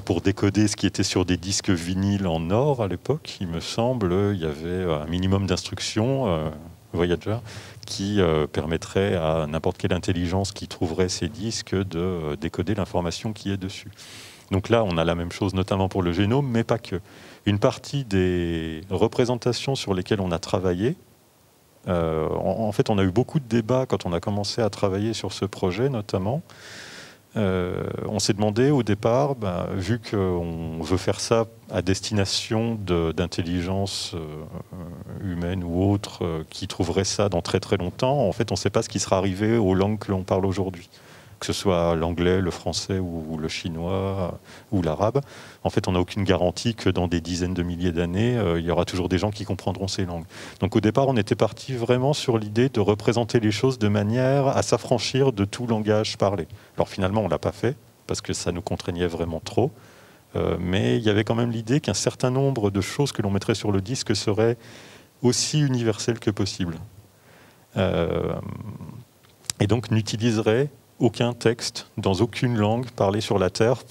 pour décoder ce qui était sur des disques vinyles en or à l'époque, il me semble, il y avait un minimum d'instructions, Voyager, qui permettrait à n'importe quelle intelligence qui trouverait ces disques de décoder l'information qui est dessus. Donc là, on a la même chose, notamment pour le génome, mais pas que. Une partie des représentations sur lesquelles on a travaillé, en fait, on a eu beaucoup de débats quand on a commencé à travailler sur ce projet, notamment. On s'est demandé au départ, vu qu'on veut faire ça à destination d'intelligence humaine ou autre qui trouverait ça dans très très longtemps, en fait, on ne sait pas ce qui sera arrivé aux langues que l'on parle aujourd'hui. Que ce soit l'anglais, le français ou le chinois ou l'arabe. En fait, on n'a aucune garantie que dans des dizaines de milliers d'années, il y aura toujours des gens qui comprendront ces langues. Donc au départ, on était parti vraiment sur l'idée de représenter les choses de manière à s'affranchir de tout langage parlé. Alors finalement, on ne l'a pas fait, parce que ça nous contraignait vraiment trop. Mais il y avait quand même l'idée qu'un certain nombre de choses que l'on mettrait sur le disque seraient aussi universelles que possible. Et donc n'utiliserait aucun texte dans aucune langue parlée sur la Terre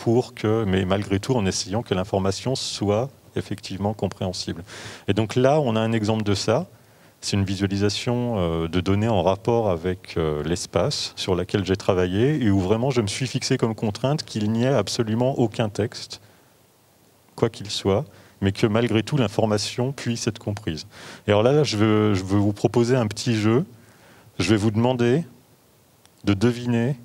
mais malgré tout en essayant que l'information soit effectivement compréhensible. Et donc là, on a un exemple de ça. C'est une visualisation de données en rapport avec l'espace sur laquelle j'ai travaillé et où vraiment je me suis fixé comme contrainte qu'il n'y ait absolument aucun texte, quoi qu'il soit, mais que malgré tout l'information puisse être comprise. Et alors là, je veux vous proposer un petit jeu. Je vais vous demander de deviner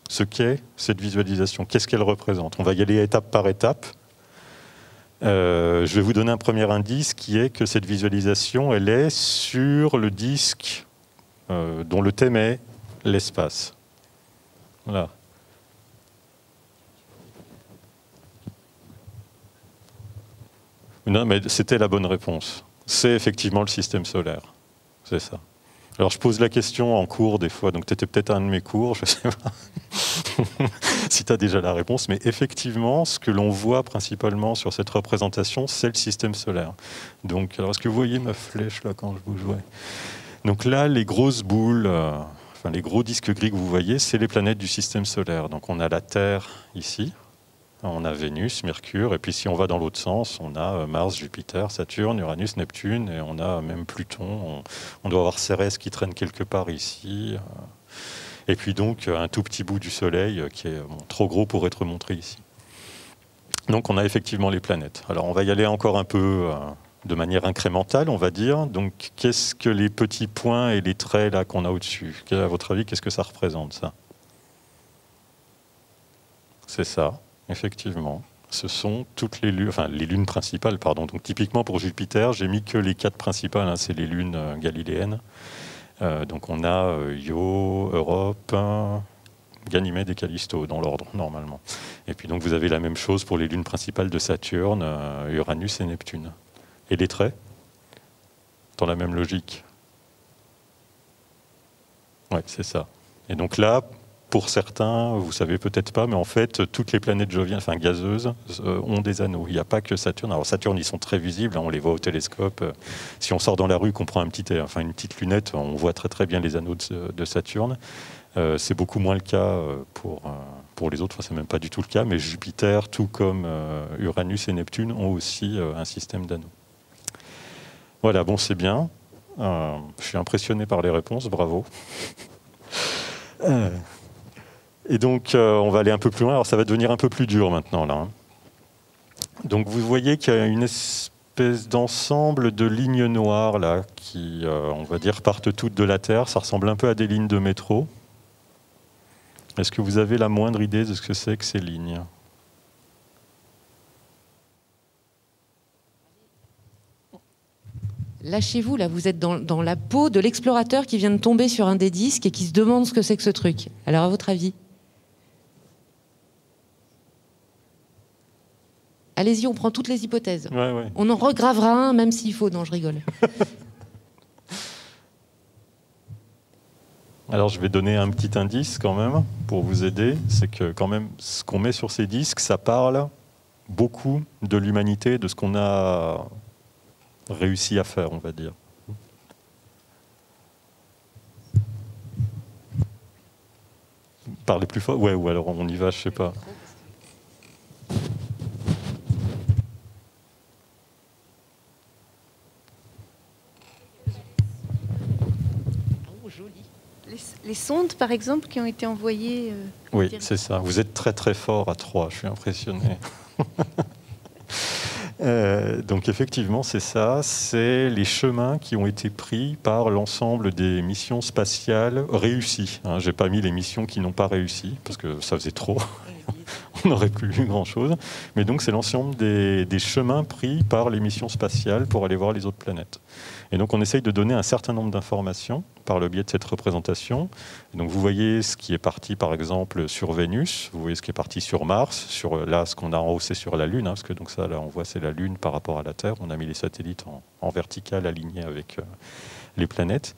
ce qu'est cette visualisation, qu'est-ce qu'elle représente. On va y aller étape par étape. Je vais vous donner un premier indice qui est que cette visualisation, elle est sur le disque dont le thème est l'espace. Voilà. Non, mais c'était la bonne réponse. C'est effectivement le système solaire. C'est ça. Alors je pose la question en cours des fois, donc tu étais peut-être à un de mes cours, je ne sais pas si tu as déjà la réponse, mais effectivement, ce que l'on voit principalement sur cette représentation, c'est le système solaire. Donc, alors est-ce que vous voyez ma flèche là quand je bouge? Ouais. Donc là, les grosses boules, les gros disques gris que vous voyez, c'est les planètes du système solaire. Donc on a la Terre ici. On a Vénus, Mercure, et puis si on va dans l'autre sens, on a Mars, Jupiter, Saturne, Uranus, Neptune, et on a même Pluton. On doit avoir Cérès qui traîne quelque part ici. Et puis donc un tout petit bout du Soleil qui est trop gros pour être montré ici. Donc on a effectivement les planètes. Alors on va y aller encore un peu de manière incrémentale, on va dire. Donc qu'est-ce que les petits points et les traits là qu'on a au-dessus? À votre avis, qu'est-ce que ça représente, ça? C'est ça. Effectivement, ce sont toutes les lunes, les lunes principales, pardon. Donc typiquement pour Jupiter, j'ai mis que les 4 principales, hein, c'est les lunes galiléennes. Donc on a Io, Europe, Ganymède et Callisto dans l'ordre normalement. Et puis donc vous avez la même chose pour les lunes principales de Saturne, Uranus et Neptune. Et les traits, dans la même logique. Ouais, c'est ça. Et donc là, pour certains, vous savez peut-être pas, mais en fait, toutes les planètes joviennes, enfin gazeuses, ont des anneaux. Il n'y a pas que Saturne. Alors Saturne, ils sont très visibles, hein, on les voit au télescope. Si on sort dans la rue, qu'on prend une petite lunette, on voit très très bien les anneaux de Saturne. C'est beaucoup moins le cas pour les autres, enfin, c'est même pas du tout le cas, mais Jupiter, tout comme Uranus et Neptune, ont aussi un système d'anneaux. Voilà, bon, c'est bien. Je suis impressionné par les réponses, bravo. Et donc, on va aller un peu plus loin. Alors, ça va devenir un peu plus dur maintenant, là. Donc, vous voyez qu'il y a une espèce d'ensemble de lignes noires, là, qui, on va dire, partent toutes de la Terre. Ça ressemble un peu à des lignes de métro. Est-ce que vous avez la moindre idée de ce que c'est que ces lignes ? Lâchez-vous, là, vous êtes dans la peau de l'explorateur qui vient de tomber sur un des disques et qui se demande ce que c'est que ce truc. Alors, à votre avis ? Allez-y, on prend toutes les hypothèses. Ouais. On en regravera un, même s'il faut. Non, je rigole. Alors, je vais donner un petit indice quand même pour vous aider. C'est que quand même, ce qu'on met sur ces disques, ça parle beaucoup de l'humanité, de ce qu'on a réussi à faire, on va dire. Parlez plus fort. Ouais, ou alors on y va, je sais pas. Les sondes, par exemple, qui ont été envoyées... Oui, c'est ça. Vous êtes très très fort à 3, je suis impressionné. Donc effectivement, c'est ça. C'est les chemins qui ont été pris par l'ensemble des missions spatiales réussies. Hein, j'ai pas mis les missions qui n'ont pas réussi, parce que ça faisait trop. On n'aurait plus vu grand-chose. Mais donc c'est l'ensemble des chemins pris par les missions spatiales pour aller voir les autres planètes. Et donc on essaye de donner un certain nombre d'informations par le biais de cette représentation. Et donc vous voyez ce qui est parti par exemple sur Vénus, vous voyez ce qui est parti sur Mars, là ce qu'on a en haut c'est sur la Lune, hein, parce que donc ça là on voit c'est la Lune par rapport à la Terre, on a mis les satellites en vertical alignés avec les planètes.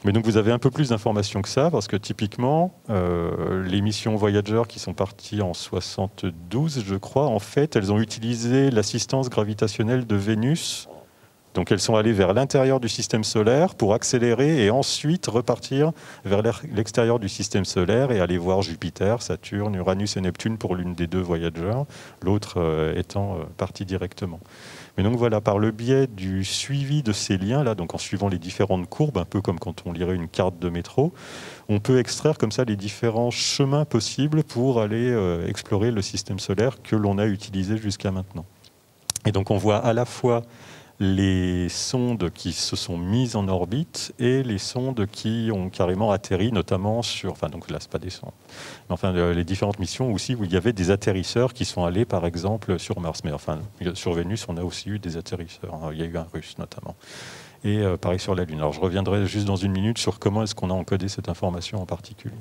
Mais donc vous avez un peu plus d'informations que ça, parce que typiquement, les missions Voyager qui sont parties en 72, je crois, en fait, elles ont utilisé l'assistance gravitationnelle de Vénus. Donc elles sont allées vers l'intérieur du système solaire pour accélérer et ensuite repartir vers l'extérieur du système solaire et aller voir Jupiter, Saturne, Uranus et Neptune pour l'une des deux Voyager, l'autre étant partie directement. Mais donc voilà, par le biais du suivi de ces liens-là, donc en suivant les différentes courbes, un peu comme quand on lirait une carte de métro, on peut extraire comme ça les différents chemins possibles pour aller explorer le système solaire que l'on a utilisé jusqu'à maintenant. Et donc on voit à la fois les sondes qui se sont mises en orbite et les sondes qui ont carrément atterri, notamment sur... Enfin, donc là, ce pas des sondes. Mais enfin, les différentes missions aussi où il y avait des atterrisseurs qui sont allés, par exemple, sur Mars. Mais enfin, sur Vénus, on a aussi eu des atterrisseurs. Il y a eu un Russe, notamment. Et pareil sur la Lune. Alors, je reviendrai juste dans une minute sur comment est-ce qu'on a encodé cette information en particulier.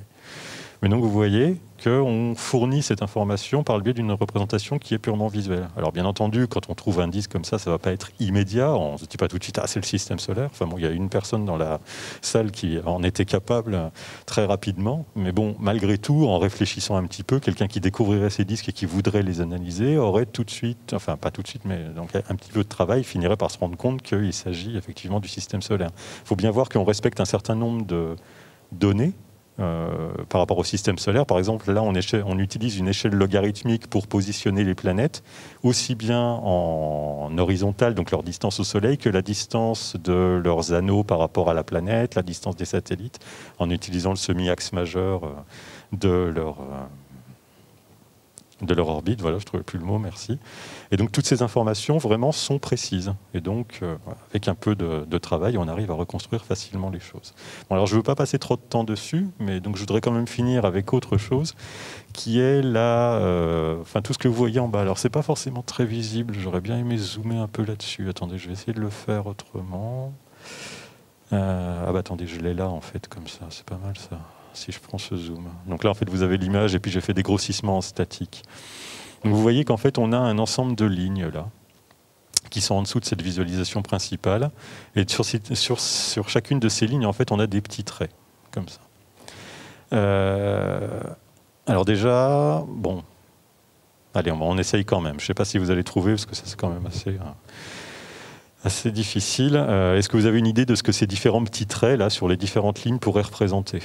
Mais donc vous voyez qu'on fournit cette information par le biais d'une représentation qui est purement visuelle. Alors bien entendu, quand on trouve un disque comme ça ne va pas être immédiat. On ne se dit pas tout de suite « Ah, c'est le système solaire ». Enfin bon, il y a une personne dans la salle qui en était capable très rapidement. Mais bon, malgré tout, en réfléchissant un petit peu, quelqu'un qui découvrirait ces disques et qui voudrait les analyser aurait tout de suite, enfin pas tout de suite, mais donc un petit peu de travail, finirait par se rendre compte qu'il s'agit effectivement du système solaire. Il faut bien voir qu'on respecte un certain nombre de données par rapport au système solaire. Par exemple, là, on utilise une échelle logarithmique pour positionner les planètes, aussi bien en horizontale, donc leur distance au Soleil, que la distance de leurs anneaux par rapport à la planète, la distance des satellites, en utilisant le semi-axe majeur de leur orbite. Voilà, je ne trouvais plus le mot, merci. Et donc, toutes ces informations, vraiment, sont précises. Et donc, avec un peu de travail, on arrive à reconstruire facilement les choses. Bon, alors, je ne veux pas passer trop de temps dessus, mais donc, je voudrais quand même finir avec autre chose, qui est tout ce que vous voyez en bas. Alors, ce n'est pas forcément très visible. J'aurais bien aimé zoomer un peu là-dessus. Attendez, je vais essayer de le faire autrement. Attendez, je l'ai là, en fait, comme ça. C'est pas mal, ça. Si je prends ce zoom. Donc là, en fait, vous avez l'image et puis j'ai fait des grossissements en statique. Donc vous voyez qu'en fait, on a un ensemble de lignes là, qui sont en dessous de cette visualisation principale. Et sur chacune de ces lignes, en fait, on a des petits traits, comme ça. Alors déjà, bon, allez, on essaye quand même. Je ne sais pas si vous allez trouver, parce que ça c'est quand même assez difficile. Est-ce que vous avez une idée de ce que ces différents petits traits là sur les différentes lignes pourraient représenter?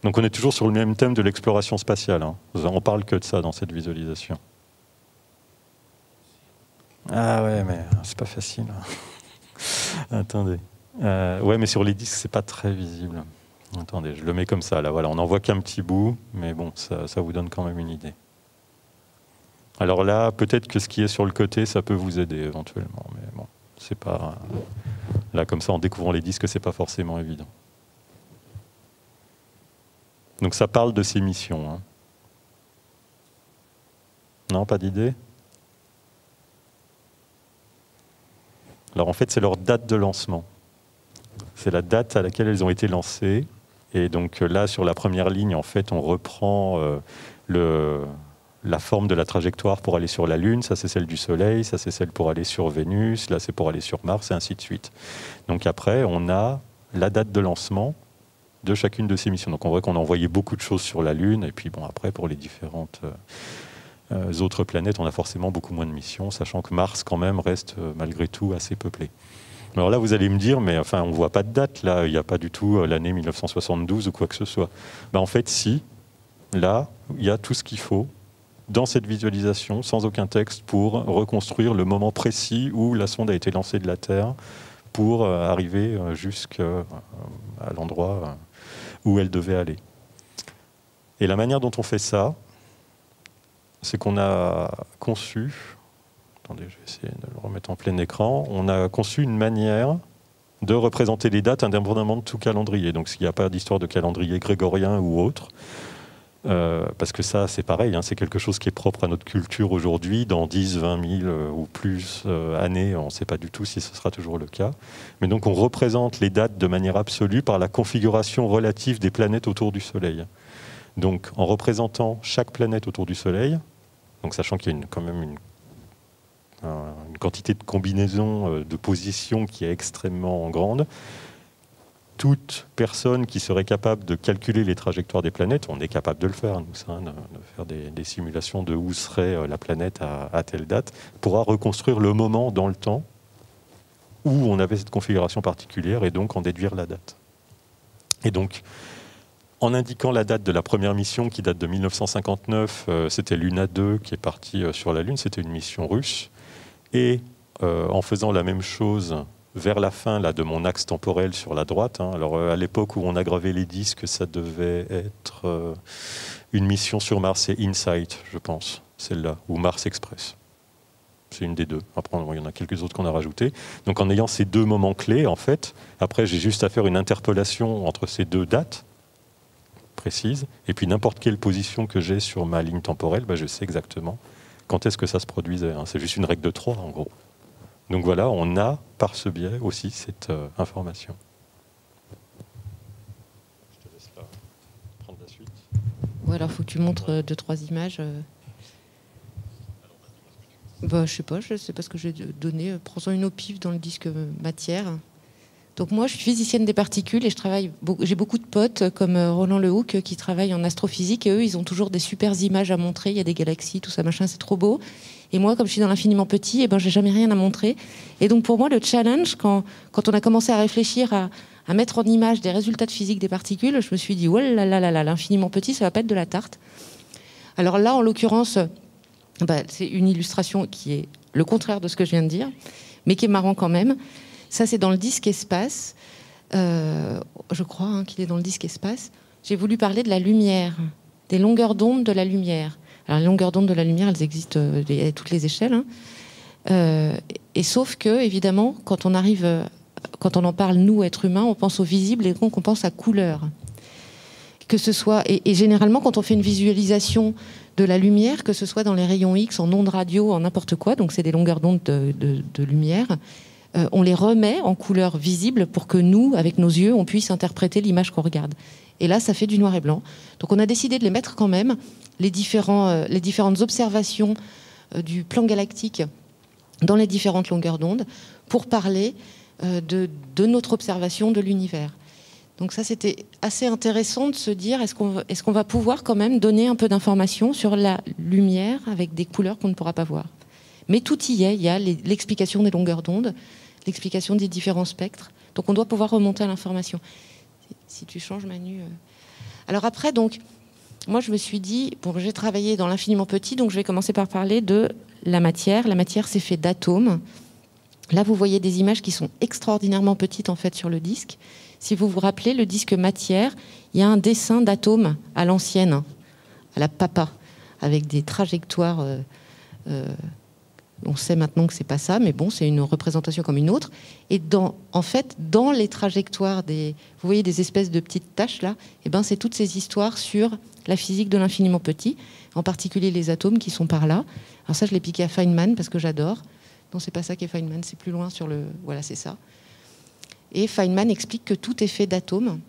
Donc on est toujours sur le même thème de l'exploration spatiale. Hein. On parle que de ça dans cette visualisation. Ah ouais, mais c'est pas facile. Attendez. Ouais, mais sur les disques, c'est pas très visible. Attendez, je le mets comme ça. Là, voilà, on n'en voit qu'un petit bout, mais bon, ça vous donne quand même une idée. Alors là, peut-être que ce qui est sur le côté, ça peut vous aider éventuellement, mais bon, c'est pas. Là, comme ça, en découvrant les disques, c'est pas forcément évident. Donc ça parle de ces missions. Hein. Non, pas d'idée? Alors en fait, c'est leur date de lancement. C'est la date à laquelle elles ont été lancées. Et donc là, sur la première ligne, en fait, on reprend la forme de la trajectoire pour aller sur la Lune. Ça, c'est celle du Soleil. Ça, c'est celle pour aller sur Vénus. Là, c'est pour aller sur Mars, et ainsi de suite. Donc après, on a la date de lancement de chacune de ces missions. Donc on voit qu'on a envoyé beaucoup de choses sur la Lune. Et puis bon, après, pour les différentes autres planètes, on a forcément beaucoup moins de missions, sachant que Mars, quand même, reste malgré tout assez peuplé. Alors là, vous allez me dire, mais enfin, on ne voit pas de date, là, il n'y a pas du tout l'année 1972 ou quoi que ce soit. Ben, en fait, si, là, il y a tout ce qu'il faut dans cette visualisation, sans aucun texte, pour reconstruire le moment précis où la sonde a été lancée de la Terre pour arriver jusqu'à l'endroit où elle devait aller. Et la manière dont on fait ça, c'est qu'on a conçu, attendez, je vais essayer de le remettre en plein écran, on a conçu une manière de représenter les dates indépendamment de tout calendrier. Donc s'il n'y a pas d'histoire de calendrier grégorien ou autre, parce que ça c'est pareil, hein, c'est quelque chose qui est propre à notre culture aujourd'hui, dans 10, 20 000 ou plus années, on ne sait pas du tout si ce sera toujours le cas. Mais donc on représente les dates de manière absolue par la configuration relative des planètes autour du Soleil. Donc en représentant chaque planète autour du Soleil, donc sachant qu'il y a quand même une quantité de combinaisons de positions qui est extrêmement grande, toute personne qui serait capable de calculer les trajectoires des planètes, on est capable de le faire, nous, ça, de faire des simulations de où serait la planète à telle date, pourra reconstruire le moment dans le temps où on avait cette configuration particulière et donc en déduire la date. Et donc, en indiquant la date de la première mission qui date de 1959, c'était Luna 2 qui est partie sur la Lune, c'était une mission russe. Et en faisant la même chose vers la fin là, de mon axe temporel sur la droite, hein, alors à l'époque où on a gravé les disques, ça devait être une mission sur Mars, c'est InSight, je pense, celle-là, ou Mars Express. C'est une des deux. Après, il y en a quelques autres qu'on a rajoutées. Donc en ayant ces deux moments clés, en fait, après j'ai juste à faire une interpolation entre ces deux dates précise, et puis n'importe quelle position que j'ai sur ma ligne temporelle, je sais exactement quand est-ce que ça se produisait. Hein. C'est juste une règle de 3 en gros. Donc voilà, on a par ce biais aussi cette information. Je te laisse là prendre la suite. Ouais, alors il faut que tu montres 2-3 images. Je sais pas ce que je vais donner. Prends-en une au pif dans le disque matière. Donc moi, je suis physicienne des particules et j'ai beaucoup de potes comme Roland Lehoucq qui travaillent en astrophysique et eux, ils ont toujours des super images à montrer. Il y a des galaxies, tout ça, machin, c'est trop beau. Et moi, comme je suis dans l'infiniment petit, j'ai jamais rien à montrer. Et donc pour moi, le challenge, quand on a commencé à réfléchir à mettre en image des résultats de physique des particules, je me suis dit, oh là là là là, l'infiniment petit, ça va pas être de la tarte. Alors là, en l'occurrence, c'est une illustration qui est le contraire de ce que je viens de dire, mais qui est marrant quand même. Ça, c'est dans le disque espace. Je crois qu'il est dans le disque espace. J'ai voulu parler de la lumière, des longueurs d'onde de la lumière. Alors, les longueurs d'onde de la lumière, elles existent à toutes les échelles. Hein. Et sauf que, évidemment, quand on en parle, nous, êtres humains, on pense au visible et donc on pense à couleur. Que ce soit, et généralement, quand on fait une visualisation de la lumière, que ce soit dans les rayons X, en ondes radio, en n'importe quoi, donc c'est des longueurs d'onde de lumière, on les remet en couleur visible pour que nous, avec nos yeux, on puisse interpréter l'image qu'on regarde. Et là, ça fait du noir et blanc. Donc on a décidé de les mettre quand même, les différentes observations du plan galactique dans les différentes longueurs d'onde, pour parler de notre observation de l'univers. Donc ça, c'était assez intéressant de se dire, est-ce qu'on va pouvoir quand même donner un peu d'informations sur la lumière avec des couleurs qu'on ne pourra pas voir. Mais tout y est, il y a l'explication des longueurs d'onde, l'explication des différents spectres. Donc on doit pouvoir remonter à l'information. Si tu changes, Manu. Alors après, donc, moi je me suis dit, bon, j'ai travaillé dans l'infiniment petit, donc je vais commencer par parler de la matière. La matière, c'est fait d'atomes. Là, vous voyez des images qui sont extraordinairement petites en fait sur le disque. Si vous vous rappelez, le disque matière, il y a un dessin d'atomes à l'ancienne, à la papa, avec des trajectoires. On sait maintenant que c'est pas ça, mais bon, c'est une représentation comme une autre. Et en fait, dans les trajectoires vous voyez des espèces de petites taches là, et ben c'est toutes ces histoires sur la physique de l'infiniment petit, en particulier les atomes qui sont par là. Alors ça, je l'ai piqué à Feynman parce que j'adore. Non, c'est pas ça qui est Feynman, c'est plus loin sur le. Voilà, c'est ça. Et Feynman explique que tout est fait d'atomes,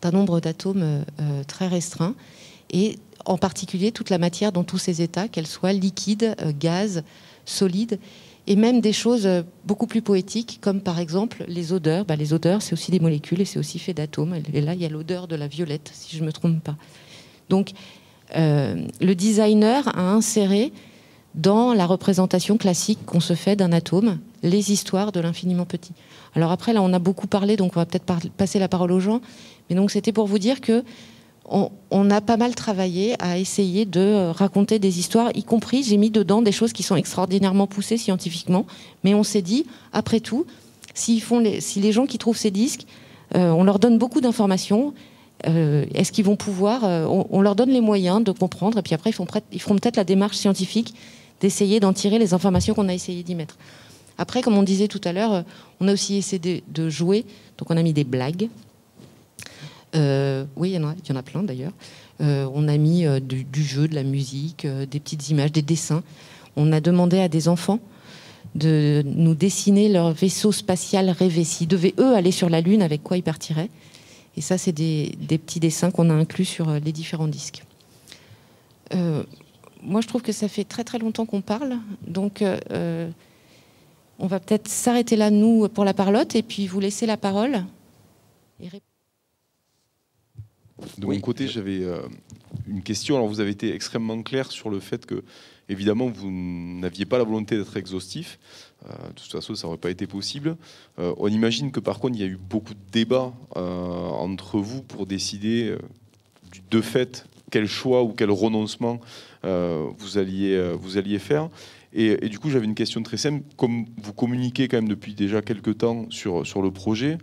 d'un nombre d'atomes très restreint, et en particulier toute la matière dans tous ses états, qu'elle soit liquide, gaz, solide, et même des choses beaucoup plus poétiques, comme par exemple les odeurs. Les odeurs, c'est aussi des molécules et c'est aussi fait d'atomes. Et là, il y a l'odeur de la violette, si je ne me trompe pas. Donc, le designer a inséré dans la représentation classique qu'on se fait d'un atome les histoires de l'infiniment petit. Alors après, là, on a beaucoup parlé, donc on va peut-être passer la parole aux gens. Mais donc, c'était pour vous dire que on a pas mal travaillé à essayer de raconter des histoires, y compris, j'ai mis dedans des choses qui sont extraordinairement poussées scientifiquement, mais on s'est dit, après tout, si les gens qui trouvent ces disques, on leur donne beaucoup d'informations, est-ce qu'ils vont pouvoir, on leur donne les moyens de comprendre, et puis après, ils feront peut-être la démarche scientifique d'essayer d'en tirer les informations qu'on a essayé d'y mettre. Après, comme on disait tout à l'heure, on a aussi essayé de jouer, donc on a mis des blagues. Oui, il y en a plein d'ailleurs. On a mis du jeu, de la musique, des petites images, des dessins. On a demandé à des enfants de nous dessiner leur vaisseau spatial rêvé. S'ils devaient, eux, aller sur la Lune, avec quoi ils partiraient. Et ça, c'est des petits dessins qu'on a inclus sur les différents disques. Moi, je trouve que ça fait très très longtemps qu'on parle. Donc, on va peut-être s'arrêter là, nous, pour la parlotte, et puis vous laisser la parole. De mon côté, j'avais une question. Alors, vous avez été extrêmement clair sur le fait que, évidemment, vous n'aviez pas la volonté d'être exhaustif. De toute façon, ça n'aurait pas été possible. On imagine que, par contre, il y a eu beaucoup de débats entre vous pour décider, de fait, quel choix ou quel renoncement vous alliez faire. Et du coup, j'avais une question très simple. Comme vous communiquez quand même depuis déjà quelques temps sur le projet,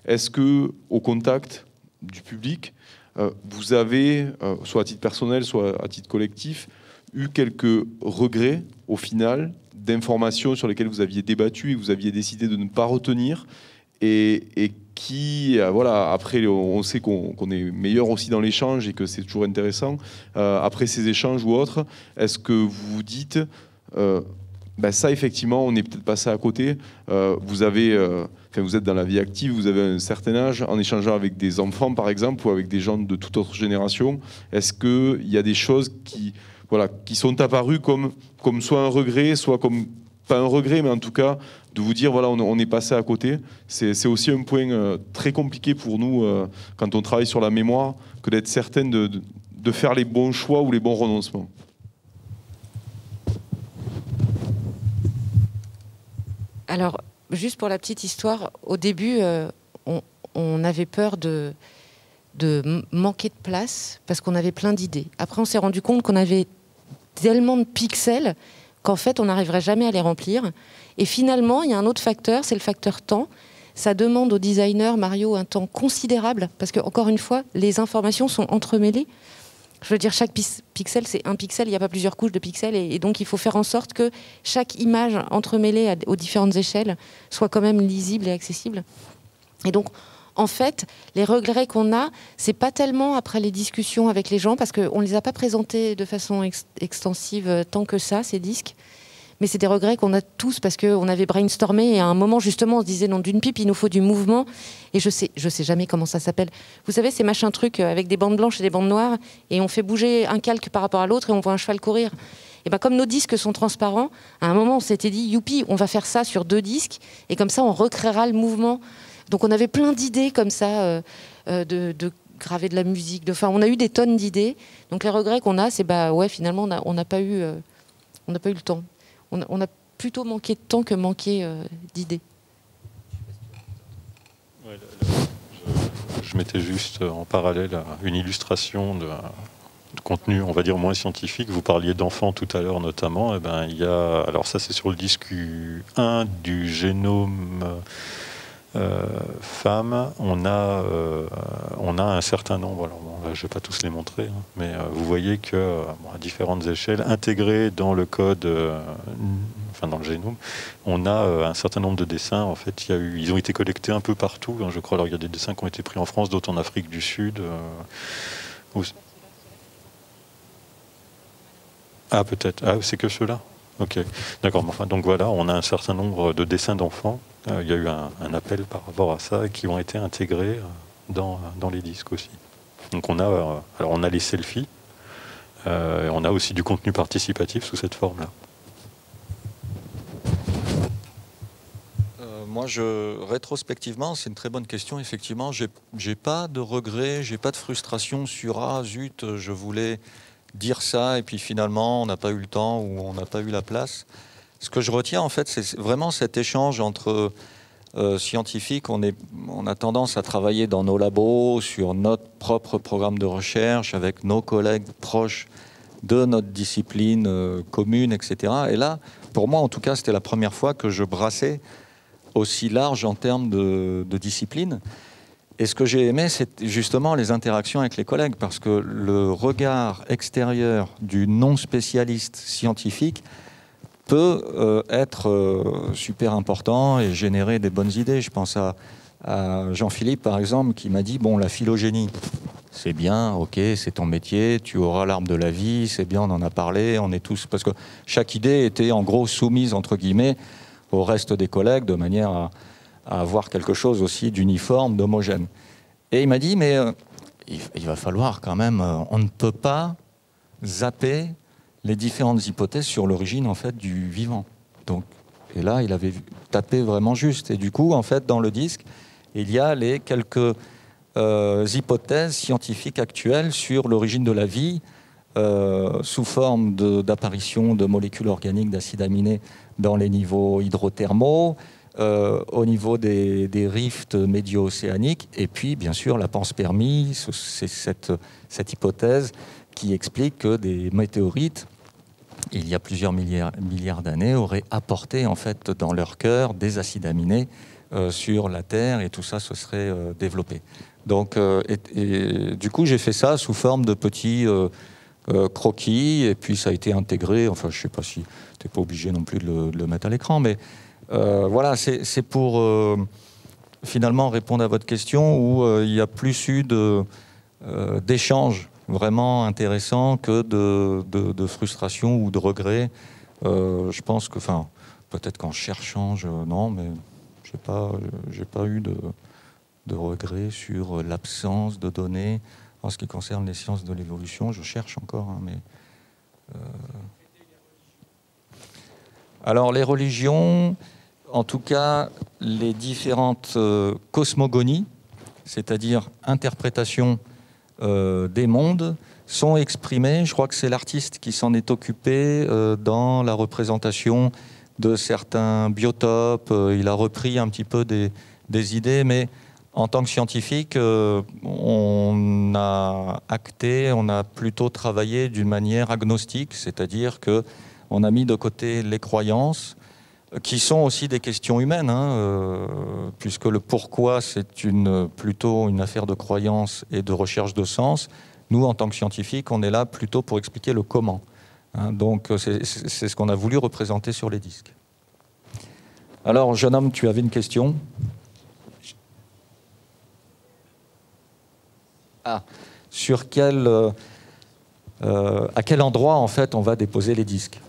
est-ce que, au contact du public, vous avez, soit à titre personnel, soit à titre collectif, eu quelques regrets, au final, d'informations sur lesquelles vous aviez débattu et que vous aviez décidé de ne pas retenir, et qui, voilà, après, on sait qu'on est meilleur aussi dans l'échange et que c'est toujours intéressant. Après ces échanges ou autres, est-ce que vous vous dites, ça, effectivement, on n'est peut-être passé à côté. Vous êtes dans la vie active, vous avez un certain âge, en échangeant avec des enfants, par exemple, ou avec des gens de toute autre génération. Est-ce qu'il y a des choses qui sont apparues comme soit un regret, soit comme, pas un regret, mais en tout cas, de vous dire, voilà, on est passé à côté. C'est aussi un point très compliqué pour nous, quand on travaille sur la mémoire, que d'être certain de faire les bons choix ou les bons renoncements. Alors, juste pour la petite histoire, au début, on avait peur de manquer de place parce qu'on avait plein d'idées. Après, on s'est rendu compte qu'on avait tellement de pixels qu'en fait, on n'arriverait jamais à les remplir. Et finalement, il y a un autre facteur, c'est le facteur temps. Ça demande au designer, Mario, un temps considérable parce que, encore une fois, les informations sont entremêlées. Je veux dire, chaque pixel, c'est un pixel, il n'y a pas plusieurs couches de pixels, et donc il faut faire en sorte que chaque image entremêlée aux différentes échelles soit quand même lisible et accessible. Et donc, en fait, les regrets qu'on a, c'est pas tellement après les discussions avec les gens, parce qu'on ne les a pas présentés de façon extensive tant que ça, ces disques, mais c'est des regrets qu'on a tous, parce qu'on avait brainstormé, et à un moment, justement, on se disait, non, d'une pipe, il nous faut du mouvement, et je sais jamais comment ça s'appelle. Vous savez, ces machins trucs avec des bandes blanches et des bandes noires, et on fait bouger un calque par rapport à l'autre, et on voit un cheval courir. Et ben, comme nos disques sont transparents, à un moment, on s'était dit, youpi, on va faire ça sur 2 disques, et comme ça, on recréera le mouvement. Donc on avait plein d'idées comme ça, de graver de la musique. On a eu des tonnes d'idées. Donc les regrets qu'on a, c'est finalement on n'a pas eu le temps. On a plutôt manqué de temps que manqué d'idées. Ouais, je mettais juste en parallèle une illustration de contenu, on va dire, moins scientifique. Vous parliez d'enfants tout à l'heure notamment. Il y a, alors ça c'est sur le disque 1 du génome femmes. On a un certain nombre, alors bon, là, je ne vais pas tous les montrer, hein, mais vous voyez que à différentes échelles, intégrées dans le code, dans le génome, on a un certain nombre de dessins. En fait, ils ont été collectés un peu partout, hein, je crois. Alors il y a des dessins qui ont été pris en France, d'autres en Afrique du Sud. Ah, peut-être. Ah, c'est que ceux-là. Ok, d'accord. Enfin, donc voilà, on a un certain nombre de dessins d'enfants. Il y a eu un appel par rapport à ça qui ont été intégrés dans les disques aussi. Donc on a les selfies. On a aussi du contenu participatif sous cette forme-là. Moi, rétrospectivement, c'est une très bonne question. Effectivement, j'ai pas de regrets, j'ai pas de frustration sur zut, je voulais dire ça et puis finalement on n'a pas eu le temps ou on n'a pas eu la place. Ce que je retiens en fait, c'est vraiment cet échange entre scientifiques. On a tendance à travailler dans nos labos sur notre propre programme de recherche avec nos collègues proches de notre discipline commune, etc. Et là, pour moi en tout cas, c'était la première fois que je brassais aussi large en termes de discipline. Et ce que j'ai aimé, c'est justement les interactions avec les collègues, parce que le regard extérieur du non-spécialiste scientifique peut être super important et générer des bonnes idées. Je pense à Jean-Philippe, par exemple, qui m'a dit, bon, la phylogénie, c'est bien, ok, c'est ton métier, tu auras l'arbre de la vie, c'est bien, on en a parlé, on est tous... Parce que chaque idée était en gros soumise, entre guillemets, au reste des collègues, de manière à avoir quelque chose aussi d'uniforme, d'homogène. Et il m'a dit, mais il va falloir quand même, on ne peut pas zapper les différentes hypothèses sur l'origine en fait du vivant. Donc, et là, il avait tapé vraiment juste. Et du coup, en fait, dans le disque, il y a les quelques hypothèses scientifiques actuelles sur l'origine de la vie sous forme d'apparition de molécules organiques d'acides aminés dans les niveaux hydrothermaux, au niveau des rifts médio-océaniques, et puis bien sûr la panspermie, c'est cette hypothèse qui explique que des météorites, il y a plusieurs milliards d'années, auraient apporté en fait dans leur cœur des acides aminés sur la Terre, et tout ça se serait développé. Donc, du coup, j'ai fait ça sous forme de petits croquis, et puis ça a été intégré. Enfin, je ne sais pas si tu n'es pas obligé non plus de le mettre à l'écran, mais voilà, c'est pour finalement répondre à votre question où il y a plus eu d'échanges vraiment intéressants que de frustration ou de regrets. Je pense que, enfin, peut-être qu'en cherchant, non, mais j'ai pas eu de regrets sur l'absence de données en ce qui concerne les sciences de l'évolution. Je cherche encore, hein, mais... Alors, les religions, en tout cas, les différentes cosmogonies, c'est-à-dire interprétations des mondes, sont exprimées. Je crois que c'est l'artiste qui s'en est occupé dans la représentation de certains biotopes. Il a repris un petit peu des idées, mais en tant que scientifique, on a acté, on a plutôt travaillé d'une manière agnostique, c'est-à-dire qu'on a mis de côté les croyances, qui sont aussi des questions humaines, hein, puisque le pourquoi, c'est plutôt une affaire de croyance et de recherche de sens. Nous, en tant que scientifiques, on est là plutôt pour expliquer le comment. Hein, donc, c'est ce qu'on a voulu représenter sur les disques. Alors, jeune homme, tu avais une question ? Ah, sur à quel endroit, en fait, on va déposer les disques ?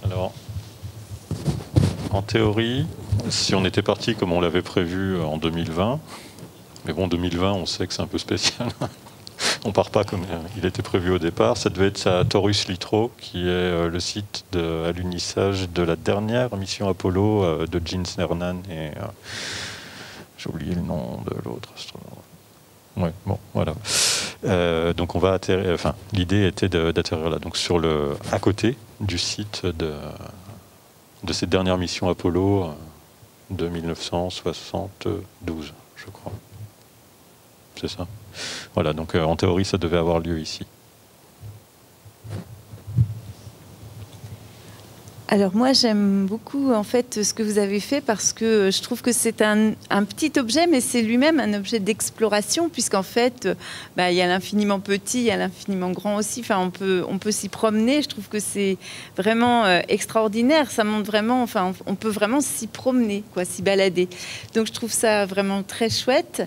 Alors, en théorie, si on était parti comme on l'avait prévu en 2020, mais bon, 2020, on sait que c'est un peu spécial. on part pas comme il était prévu au départ. Ça devait être à Taurus Littrow, qui est le site à l'unissage de la dernière mission Apollo de Gene Cernan et j'ai oublié le nom de l'autre astronome. Ouais, bon, voilà. Donc on va atterrir. Enfin, l'idée était d'atterrir là, donc à côté du site de cette dernière mission Apollo de 1972, je crois. C'est ça. Voilà, donc en théorie, ça devait avoir lieu ici. Alors moi j'aime beaucoup en fait ce que vous avez fait parce que je trouve que c'est un petit objet mais c'est lui-même un objet d'exploration puisqu'en fait il y a l'infiniment petit, il y a l'infiniment grand aussi, enfin on peut s'y promener, je trouve que c'est vraiment extraordinaire, ça montre vraiment, enfin on peut vraiment s'y promener, quoi, s'y balader. Donc je trouve ça vraiment très chouette.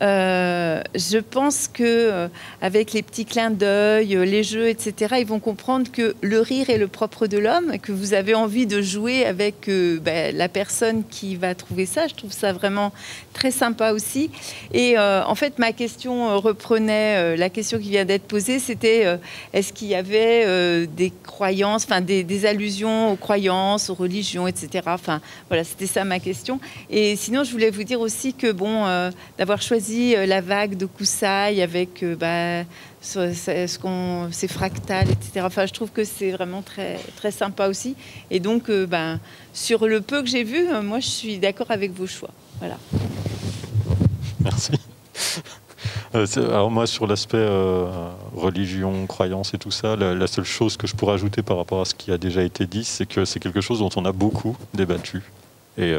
Je pense que avec les petits clins d'œil, les jeux, etc., ils vont comprendre que le rire est le propre de l'homme, que vous avez envie de jouer avec la personne qui va trouver ça. Je trouve ça vraiment très sympa aussi. Et en fait, ma question reprenait la question qui vient d'être posée, c'était est-ce qu'il y avait des croyances, enfin des allusions aux croyances, aux religions, etc. Enfin, voilà, c'était ça ma question. Et sinon, je voulais vous dire aussi que d'avoir choisi la vague de Kusai avec c'est fractal, etc. Enfin, je trouve que c'est vraiment très, très sympa aussi. Et donc, sur le peu que j'ai vu, moi, je suis d'accord avec vos choix. Voilà. Merci. Alors moi, sur l'aspect religion, croyance et tout ça, la seule chose que je pourrais ajouter par rapport à ce qui a déjà été dit, c'est que c'est quelque chose dont on a beaucoup débattu. Et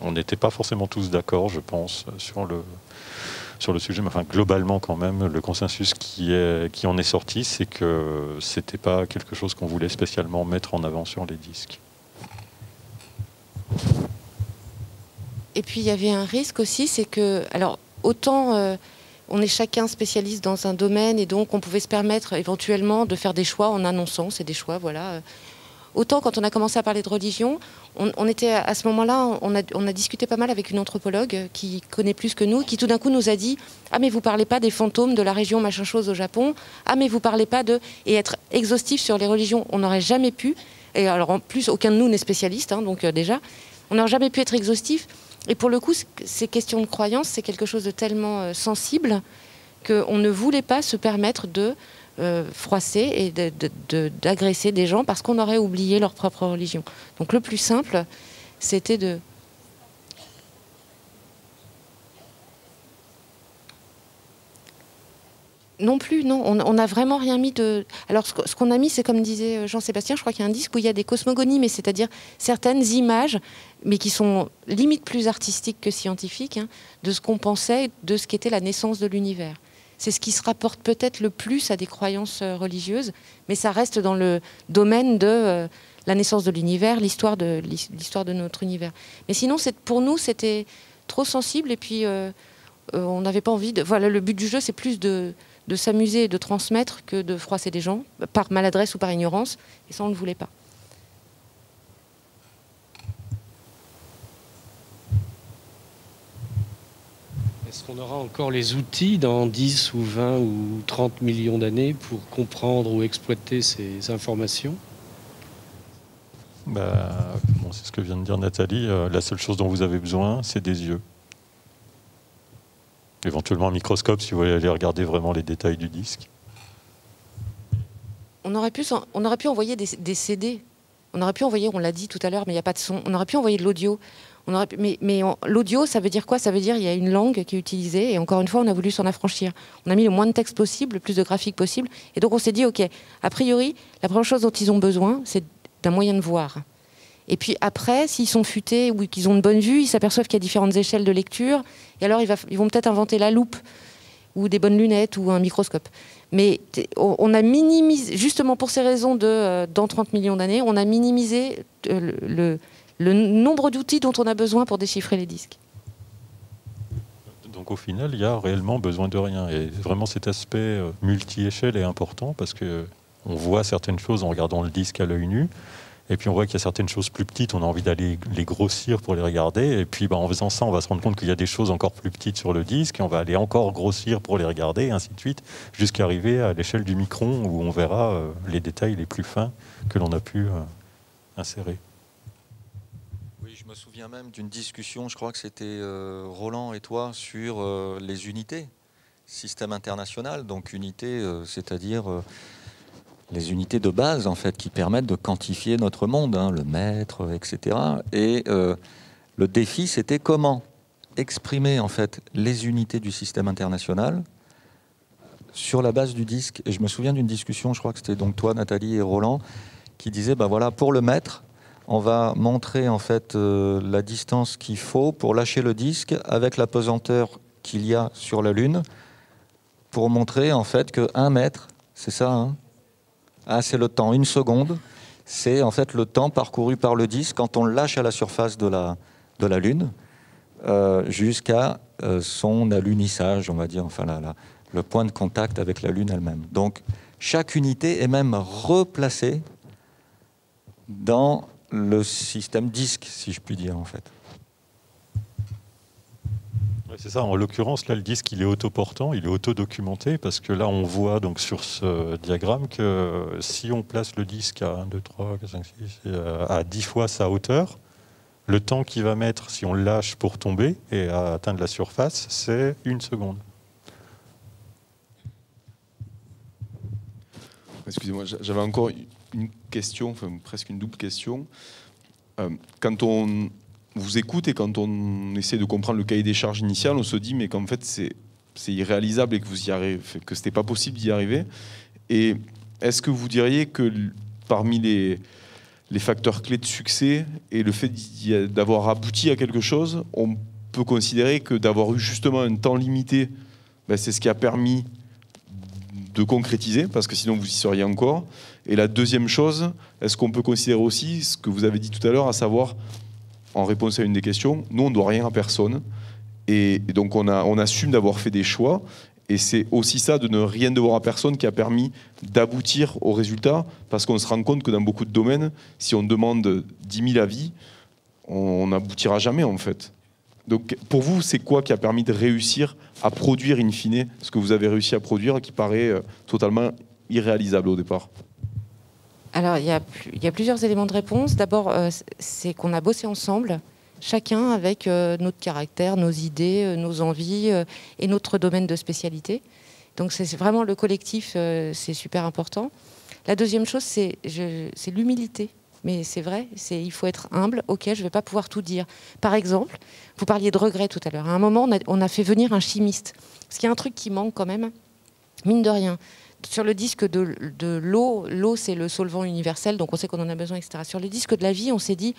on n'était pas forcément tous d'accord, je pense, sur le sujet. Mais enfin, globalement, quand même, le consensus qui en est sorti, c'est que c'était pas quelque chose qu'on voulait spécialement mettre en avant sur les disques. Et puis, il y avait un risque aussi, c'est que... Alors, autant on est chacun spécialiste dans un domaine, et donc on pouvait se permettre éventuellement de faire des choix en annonçant, c'est des choix, voilà... Autant quand on a commencé à parler de religion, on était à ce moment-là, on a discuté pas mal avec une anthropologue qui connaît plus que nous, qui tout d'un coup nous a dit « Ah mais vous parlez pas des fantômes de la région machin chose au Japon, ah mais vous parlez pas de... » Et être exhaustif sur les religions, on n'aurait jamais pu, et alors en plus aucun de nous n'est spécialiste, hein, donc déjà, on n'aurait jamais pu être exhaustif. Et pour le coup, ces questions de croyance, c'est quelque chose de tellement sensible qu'on ne voulait pas se permettre de... froisser et d'agresser des gens parce qu'on aurait oublié leur propre religion. Donc le plus simple, c'était de... Non plus, non. On n'a vraiment rien mis de... Alors ce qu'on a mis, c'est comme disait Jean-Sébastien, je crois qu'il y a un disque où il y a des cosmogonies, mais c'est-à-dire certaines images, mais qui sont limite plus artistiques que scientifiques, hein, de ce qu'on pensait, de ce qu'était la naissance de l'univers. C'est ce qui se rapporte peut-être le plus à des croyances religieuses, mais ça reste dans le domaine de la naissance de l'univers, l'histoire de notre univers. Mais sinon, pour nous, c'était trop sensible, et puis on n'avait pas envie de... Voilà, le but du jeu, c'est plus de s'amuser et de transmettre que de froisser des gens, par maladresse ou par ignorance, et ça, on ne le voulait pas. Est-ce qu'on aura encore les outils dans 10 ou 20 ou 30 millions d'années pour comprendre ou exploiter ces informations ? C'est ce que vient de dire Nathalie. La seule chose dont vous avez besoin, c'est des yeux. Éventuellement un microscope si vous voulez aller regarder vraiment les détails du disque. On aurait pu envoyer des CD. On aurait pu envoyer, on l'a dit tout à l'heure, mais il n'y a pas de son. On aurait pu envoyer de l'audio. L'audio, ça veut dire quoi? Ça veut dire qu'il y a une langue qui est utilisée, et encore une fois, on a voulu s'en affranchir. On a mis le moins de texte possible, le plus de graphiques possible, et donc on s'est dit, ok, a priori, la première chose dont ils ont besoin, c'est d'un moyen de voir. Et puis après, s'ils sont futés ou qu'ils ont une bonne vue, ils s'aperçoivent qu'il y a différentes échelles de lecture, et alors ils vont peut-être inventer la loupe, ou des bonnes lunettes, ou un microscope. Mais on a minimisé, justement pour ces raisons dans 30 millions d'années, on a minimisé le nombre d'outils dont on a besoin pour déchiffrer les disques. Donc au final, il y a réellement besoin de rien. Et vraiment cet aspect multi-échelle est important parce qu'on voit certaines choses en regardant le disque à l'œil nu. Et puis on voit qu'il y a certaines choses plus petites, on a envie d'aller les grossir pour les regarder. Et puis en faisant ça, on va se rendre compte qu'il y a des choses encore plus petites sur le disque, et on va aller encore grossir pour les regarder, et ainsi de suite, jusqu'à arriver à l'échelle du micron, où on verra les détails les plus fins que l'on a pu insérer. Oui, je me souviens même d'une discussion, je crois que c'était Roland et toi, sur les unités, système international, donc unité, c'est-à-dire... les unités de base, en fait, qui permettent de quantifier notre monde, hein, le mètre, etc. Et le défi, c'était comment exprimer, en fait, les unités du système international sur la base du disque. Et je me souviens d'une discussion, je crois que c'était donc toi, Nathalie et Roland, qui disaient, ben voilà, pour le mètre, on va montrer, en fait, la distance qu'il faut pour lâcher le disque avec la pesanteur qu'il y a sur la Lune, pour montrer, en fait, que 1 mètre, c'est ça, hein, ah, c'est le temps, 1 seconde, c'est en fait le temps parcouru par le disque quand on le lâche à la surface de la Lune jusqu'à son alunissage, on va dire, enfin le point de contact avec la Lune elle-même. Donc chaque unité est même replacée dans le système disque, si je puis dire, en fait. C'est ça, en l'occurrence, là, le disque, il est autoportant, il est autodocumenté, parce que là, on voit donc sur ce diagramme que si on place le disque à 1, 2, 3, 4, 5, 6, à 10 fois sa hauteur, le temps qu'il va mettre si on le lâche pour tomber et à atteindre la surface, c'est 1 seconde. Excusez-moi, j'avais encore une question, enfin presque une double question. Quand on vous écoute et quand on essaie de comprendre le cahier des charges initial, on se dit mais qu'en fait c'est irréalisable et que vous y arrivez, que c'était pas possible d'y arriver. Et est-ce que vous diriez que parmi les facteurs clés de succès et le fait d'avoir abouti à quelque chose, on peut considérer que d'avoir eu justement un temps limité, ben c'est ce qui a permis de concrétiser, parce que sinon vous y seriez encore. Et la deuxième chose, est-ce qu'on peut considérer aussi ce que vous avez dit tout à l'heure, à savoir, en réponse à une des questions, nous on ne doit rien à personne, et donc on assume d'avoir fait des choix, et c'est aussi ça, de ne rien devoir à personne, qui a permis d'aboutir au résultat, parce qu'on se rend compte que dans beaucoup de domaines, si on demande 10 000 avis, on n'aboutira jamais en fait. Donc pour vous, c'est quoi qui a permis de réussir à produire in fine ce que vous avez réussi à produire, qui paraît totalement irréalisable au départ? Alors, il y a plusieurs éléments de réponse. D'abord, c'est qu'on a bossé ensemble, chacun avec notre caractère, nos idées, nos envies et notre domaine de spécialité. Donc, c'est vraiment le collectif, c'est super important. La deuxième chose, c'est l'humilité. Mais c'est vrai, il faut être humble. Ok, je ne vais pas pouvoir tout dire. Par exemple, vous parliez de regret tout à l'heure. À un moment, on a fait venir un chimiste. Parce qu'il y a un truc qui manque quand même, mine de rien. Sur le disque de l'eau, c'est le solvant universel, donc on sait qu'on en a besoin, etc. Sur le disque de la vie, on s'est dit,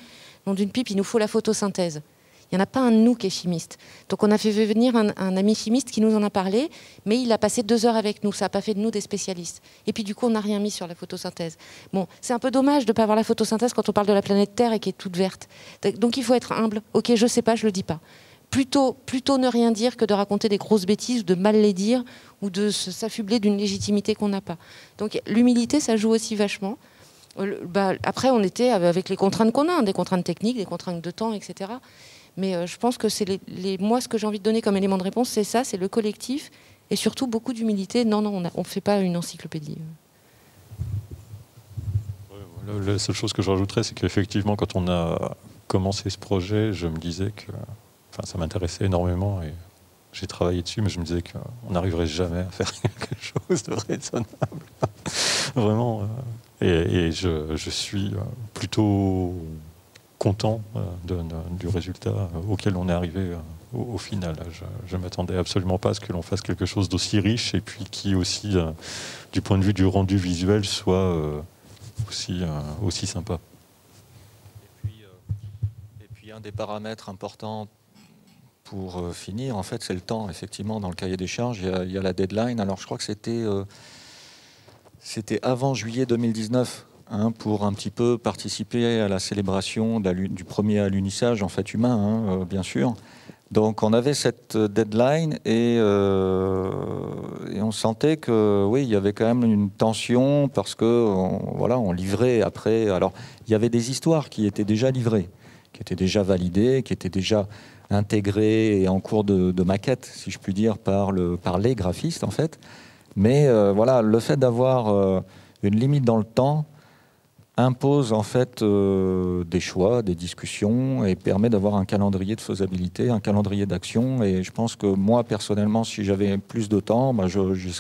nom d'une pipe, il nous faut la photosynthèse. Il n'y en a pas un de nous qui est chimiste. Donc on a fait venir un ami chimiste qui nous en a parlé, mais il a passé 2 heures avec nous. Ça n'a pas fait de nous des spécialistes. Et puis du coup, on n'a rien mis sur la photosynthèse. Bon, c'est un peu dommage de ne pas avoir la photosynthèse quand on parle de la planète Terre et qui est toute verte. Donc il faut être humble. Ok, je ne sais pas, je ne le dis pas. Plutôt ne rien dire que de raconter des grosses bêtises, de mal les dire ou de s'affubler d'une légitimité qu'on n'a pas. Donc l'humilité, ça joue aussi vachement. Après, on était avec les contraintes qu'on a, hein, des contraintes techniques, des contraintes de temps, etc. Mais je pense que c'est moi, ce que j'ai envie de donner comme élément de réponse, c'est ça, c'est le collectif et surtout beaucoup d'humilité. Non, on ne fait pas une encyclopédie. La seule chose que je rajouterais, c'est qu'effectivement, quand on a commencé ce projet, je me disais que ça m'intéressait énormément et j'ai travaillé dessus, mais je me disais qu'on n'arriverait jamais à faire quelque chose de raisonnable. Vraiment. Et je suis plutôt content du résultat auquel on est arrivé au final. Je ne m'attendais absolument pas à ce que l'on fasse quelque chose d'aussi riche et puis qui aussi, du point de vue du rendu visuel, soit aussi sympa. Et puis un des paramètres importants pour finir, en fait, c'est le temps. Effectivement, dans le cahier des charges, il y a la deadline. Alors, je crois que c'était avant juillet 2019, hein, pour un petit peu participer à la célébration du premier alunissage, en fait, humain, hein, bien sûr. Donc on avait cette deadline et on sentait que oui, il y avait quand même une tension parce que voilà, on livrait après. Alors il y avait des histoires qui étaient déjà livrées, qui étaient déjà validées, qui étaient déjà intégrées et en cours de maquette, si je puis dire, par les graphistes en fait. Mais voilà, le fait d'avoir une limite dans le temps impose en fait des choix, des discussions et permet d'avoir un calendrier de faisabilité, un calendrier d'action. Et je pense que moi, personnellement, si j'avais plus de temps, bah, j'y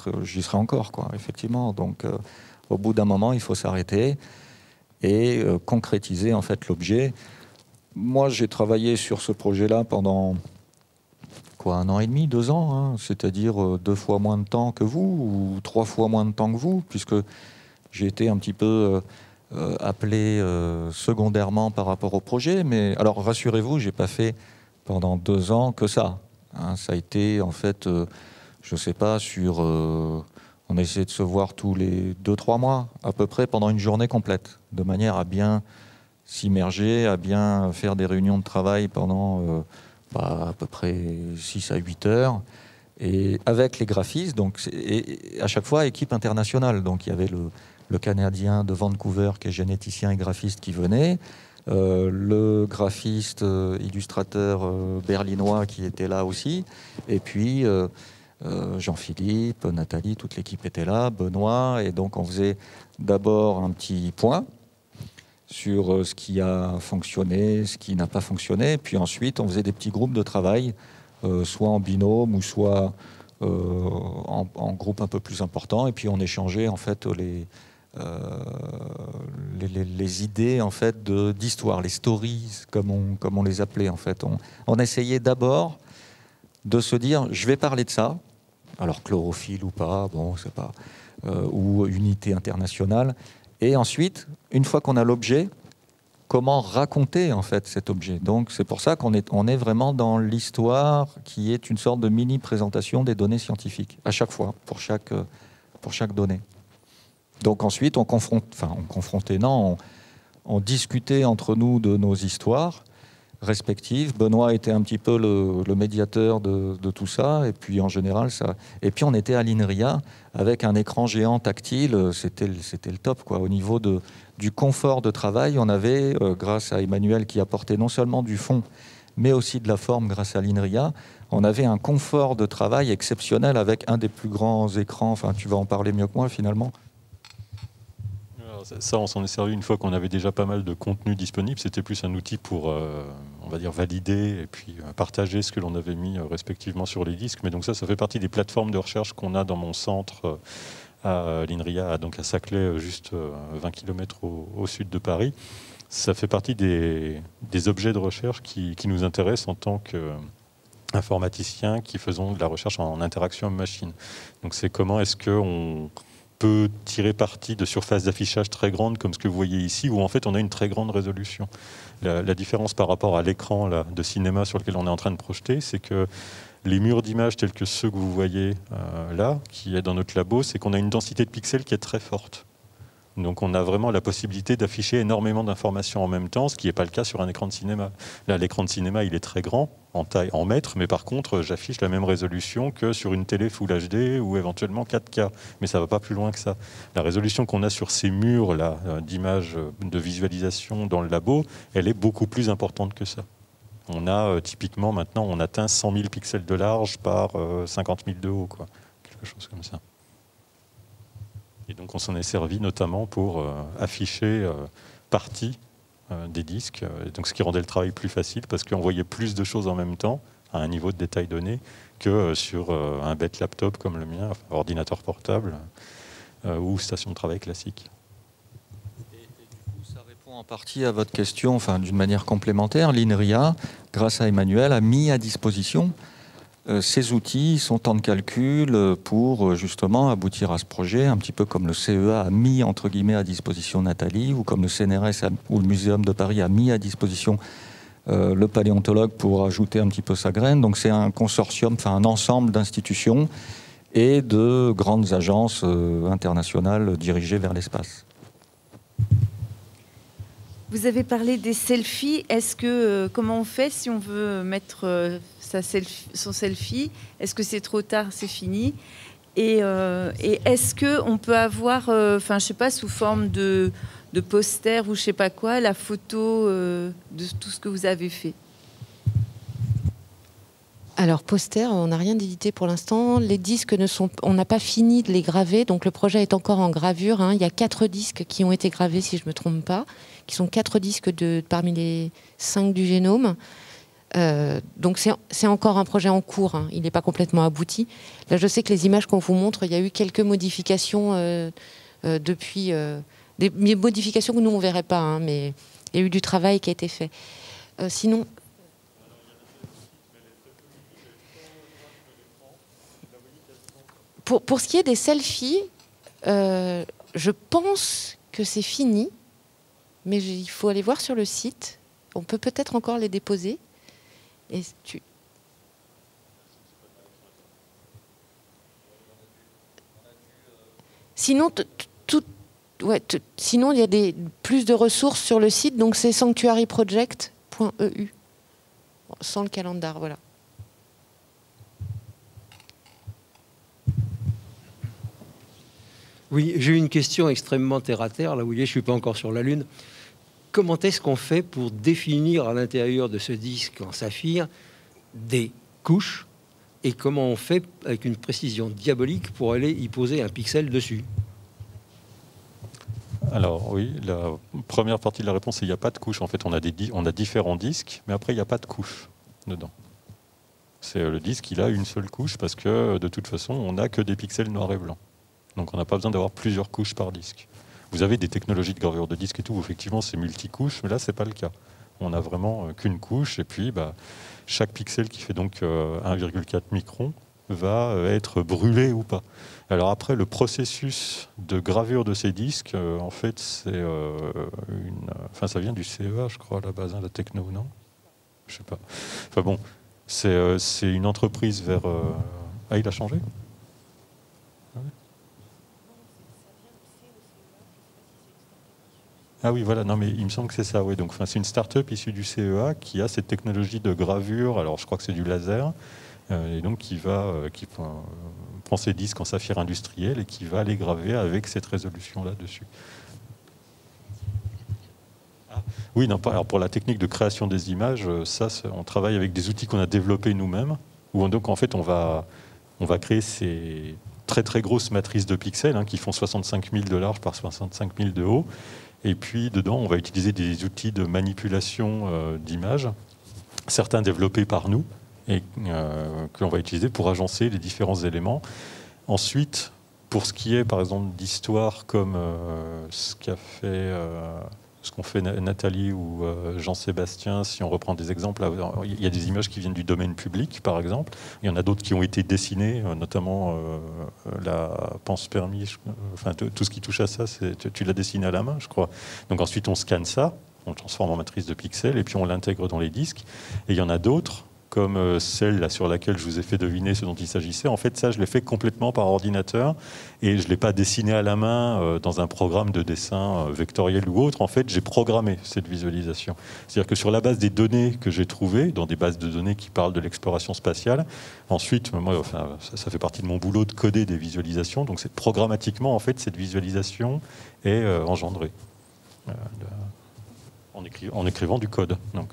serais encore, quoi, effectivement. Donc, au bout d'un moment, il faut s'arrêter et concrétiser en fait l'objet. Moi, j'ai travaillé sur ce projet-là pendant 1 an et demi, 2 ans, hein, c'est-à-dire 2 fois moins de temps que vous ou 3 fois moins de temps que vous, puisque j'ai été un petit peu appelé secondairement par rapport au projet. Mais alors rassurez-vous, j'ai pas fait pendant 2 ans que ça. Hein, ça a été en fait, je sais pas, on a essayé de se voir tous les 2-3 mois à peu près pendant une journée complète, de manière à bien s'immerger, à bien faire des réunions de travail pendant à peu près 6 à 8 heures. Et avec les graphistes, donc, et à chaque fois équipe internationale. Donc il y avait le Canadien de Vancouver qui est généticien et graphiste qui venait, le graphiste illustrateur berlinois qui était là aussi, et puis Jean-Philippe, Nathalie, toute l'équipe était là, Benoît, et donc on faisait d'abord un petit point sur ce qui a fonctionné, ce qui n'a pas fonctionné, puis ensuite on faisait des petits groupes de travail, soit en binôme ou soit en groupe un peu plus important, et puis on échangeait en fait les idées en fait d'histoire, les stories comme on les appelait en fait. On essayait d'abord de se dire je vais parler de ça, alors chlorophylle ou pas, bon c'est pas, ou unité internationale, et ensuite une fois qu'on a l'objet, comment raconter en fait cet objet. Donc c'est pour ça qu'on est vraiment dans l'histoire qui est une sorte de mini présentation des données scientifiques à chaque fois pour chaque donnée. Donc ensuite, on discutait entre nous de nos histoires respectives. Benoît était un petit peu le médiateur de tout ça. Et puis en général, ça. Et puis on était à l'INRIA avec un écran géant tactile. C'était le top, quoi. Au niveau du confort de travail, on avait, grâce à Emmanuel qui apportait non seulement du fond, mais aussi de la forme grâce à l'INRIA, on avait un confort de travail exceptionnel avec un des plus grands écrans. Enfin, tu vas en parler mieux que moi finalement. Ça, on s'en est servi une fois qu'on avait déjà pas mal de contenu disponible. C'était plus un outil pour, on va dire, valider et puis partager ce que l'on avait mis respectivement sur les disques. Mais donc ça fait partie des plateformes de recherche qu'on a dans mon centre à l'INRIA, donc à Saclay, juste 20 km au sud de Paris. Ça fait partie des objets de recherche qui nous intéressent en tant qu'informaticiens qui faisons de la recherche en interaction machine. Donc c'est comment est-ce qu'on peut tirer parti de surfaces d'affichage très grandes comme ce que vous voyez ici, où en fait on a une très grande résolution. La différence par rapport à l'écran de cinéma sur lequel on est en train de projeter, c'est que les murs d'images tels que ceux que vous voyez là, qui est dans notre labo, c'est qu'on a une densité de pixels qui est très forte. Donc on a vraiment la possibilité d'afficher énormément d'informations en même temps, ce qui n'est pas le cas sur un écran de cinéma. Là, l'écran de cinéma, il est très grand, en taille, en mètres, mais par contre, j'affiche la même résolution que sur une télé Full HD ou éventuellement 4K. Mais ça ne va pas plus loin que ça. La résolution qu'on a sur ces murs-là d'images de visualisation dans le labo, elle est beaucoup plus importante que ça. On a typiquement, maintenant, on atteint 100 000 pixels de large par 50 000 de haut, quoi. Quelque chose comme ça. Et donc on s'en est servi notamment pour afficher partie des disques, donc ce qui rendait le travail plus facile parce qu'on voyait plus de choses en même temps à un niveau de détail donné que sur un bête laptop comme le mien, enfin, ordinateur portable ou station de travail classique. Et du coup, ça répond en partie à votre question, enfin d'une manière complémentaire. L'INRIA, grâce à Emmanuel, a mis à disposition ces outils, son temps de calcul pour justement aboutir à ce projet, un petit peu comme le CEA a mis entre guillemets à disposition Nathalie, ou comme le CNRS ou le Muséum de Paris a mis à disposition le paléontologue pour ajouter un petit peu sa graine. Donc c'est un consortium, enfin un ensemble d'institutions et de grandes agences internationales dirigées vers l'espace. Vous avez parlé des selfies. Est-ce que comment on fait si on veut mettre son selfie? Est-ce que c'est trop tard, c'est fini? Et est-ce que on peut avoir, enfin, je sais pas, sous forme de poster ou je sais pas quoi, la photo de tout ce que vous avez fait? Alors, poster, on n'a rien d'édité pour l'instant. Les disques on n'a pas fini de les graver, donc le projet est encore en gravure. Hein. Il y a 4 disques qui ont été gravés, si je ne me trompe pas, qui sont 4 disques parmi les 5 du génome. Donc c'est encore un projet en cours, hein. Il n'est pas complètement abouti. Là, je sais que les images qu'on vous montre, il y a eu quelques modifications depuis... des modifications que nous, on ne verrait pas, hein, mais il y a eu du travail qui a été fait. Sinon... Pour ce qui est des selfies, je pense que c'est fini, mais il faut aller voir sur le site. On peut peut-être encore les déposer. Et Sinon, sinon, il y a plus de ressources sur le site, donc c'est sanctuaryproject.eu, sans le calendar, voilà. Oui, j'ai une question extrêmement terre-à-terre. Là, vous voyez, je ne suis pas encore sur la Lune. Comment est-ce qu'on fait pour définir à l'intérieur de ce disque en saphir des couches? Et comment on fait avec une précision diabolique pour aller y poser un pixel dessus? Alors oui, la première partie de la réponse, c'est qu'il n'y a pas de couche. En fait, on a différents disques, mais après, il n'y a pas de couche dedans. C'est le disque, il a une seule couche parce que de toute façon, on n'a que des pixels noirs et blancs. Donc on n'a pas besoin d'avoir plusieurs couches par disque. Vous avez des technologies de gravure de disque et tout, où effectivement c'est multicouche, mais là c'est pas le cas. On n'a vraiment qu'une couche, et puis chaque pixel qui fait donc 1,4 micron va être brûlé ou pas. Alors après, le processus de gravure de ces disques, en fait, c'est ça vient du CEA, je crois, à la base, hein, la techno, non? Je sais pas. Enfin bon, c'est une entreprise vers... Ah, il a changé? Ah oui, voilà, non, mais il me semble que c'est ça, oui. Donc, c'est une start-up issue du CEA qui a cette technologie de gravure, alors je crois que c'est du laser, et donc qui prend ses disques en saphir industriel et qui va les graver avec cette résolution-là dessus. Ah, oui, non, alors pour la technique de création des images, on travaille avec des outils qu'on a développés nous-mêmes, où donc en fait on va créer ces très très grosses matrices de pixels, hein, qui font 65 000 de large par 65 000 de haut. Et puis, dedans, on va utiliser des outils de manipulation d'images, certains développés par nous, et que l'on va utiliser pour agencer les différents éléments. Ensuite, pour ce qui est, par exemple, d'histoire, comme ce qu'ont fait Nathalie ou Jean-Sébastien, si on reprend des exemples, il y a des images qui viennent du domaine public, par exemple. Il y en a d'autres qui ont été dessinées, notamment la pense-permis, enfin tout ce qui touche à ça, tu l'as dessiné à la main, je crois. Donc ensuite, on scanne ça, on le transforme en matrice de pixels, et puis on l'intègre dans les disques. Et il y en a d'autres, comme celle là, sur laquelle je vous ai fait deviner ce dont il s'agissait. En fait, ça, je l'ai fait complètement par ordinateur et je ne l'ai pas dessiné à la main dans un programme de dessin vectoriel ou autre. En fait, j'ai programmé cette visualisation. C'est-à-dire que sur la base des données que j'ai trouvées, dans des bases de données qui parlent de l'exploration spatiale, ensuite, moi, ça fait partie de mon boulot de coder des visualisations. Donc, programmatiquement, en fait, cette visualisation est engendrée en écrivant du code. Donc.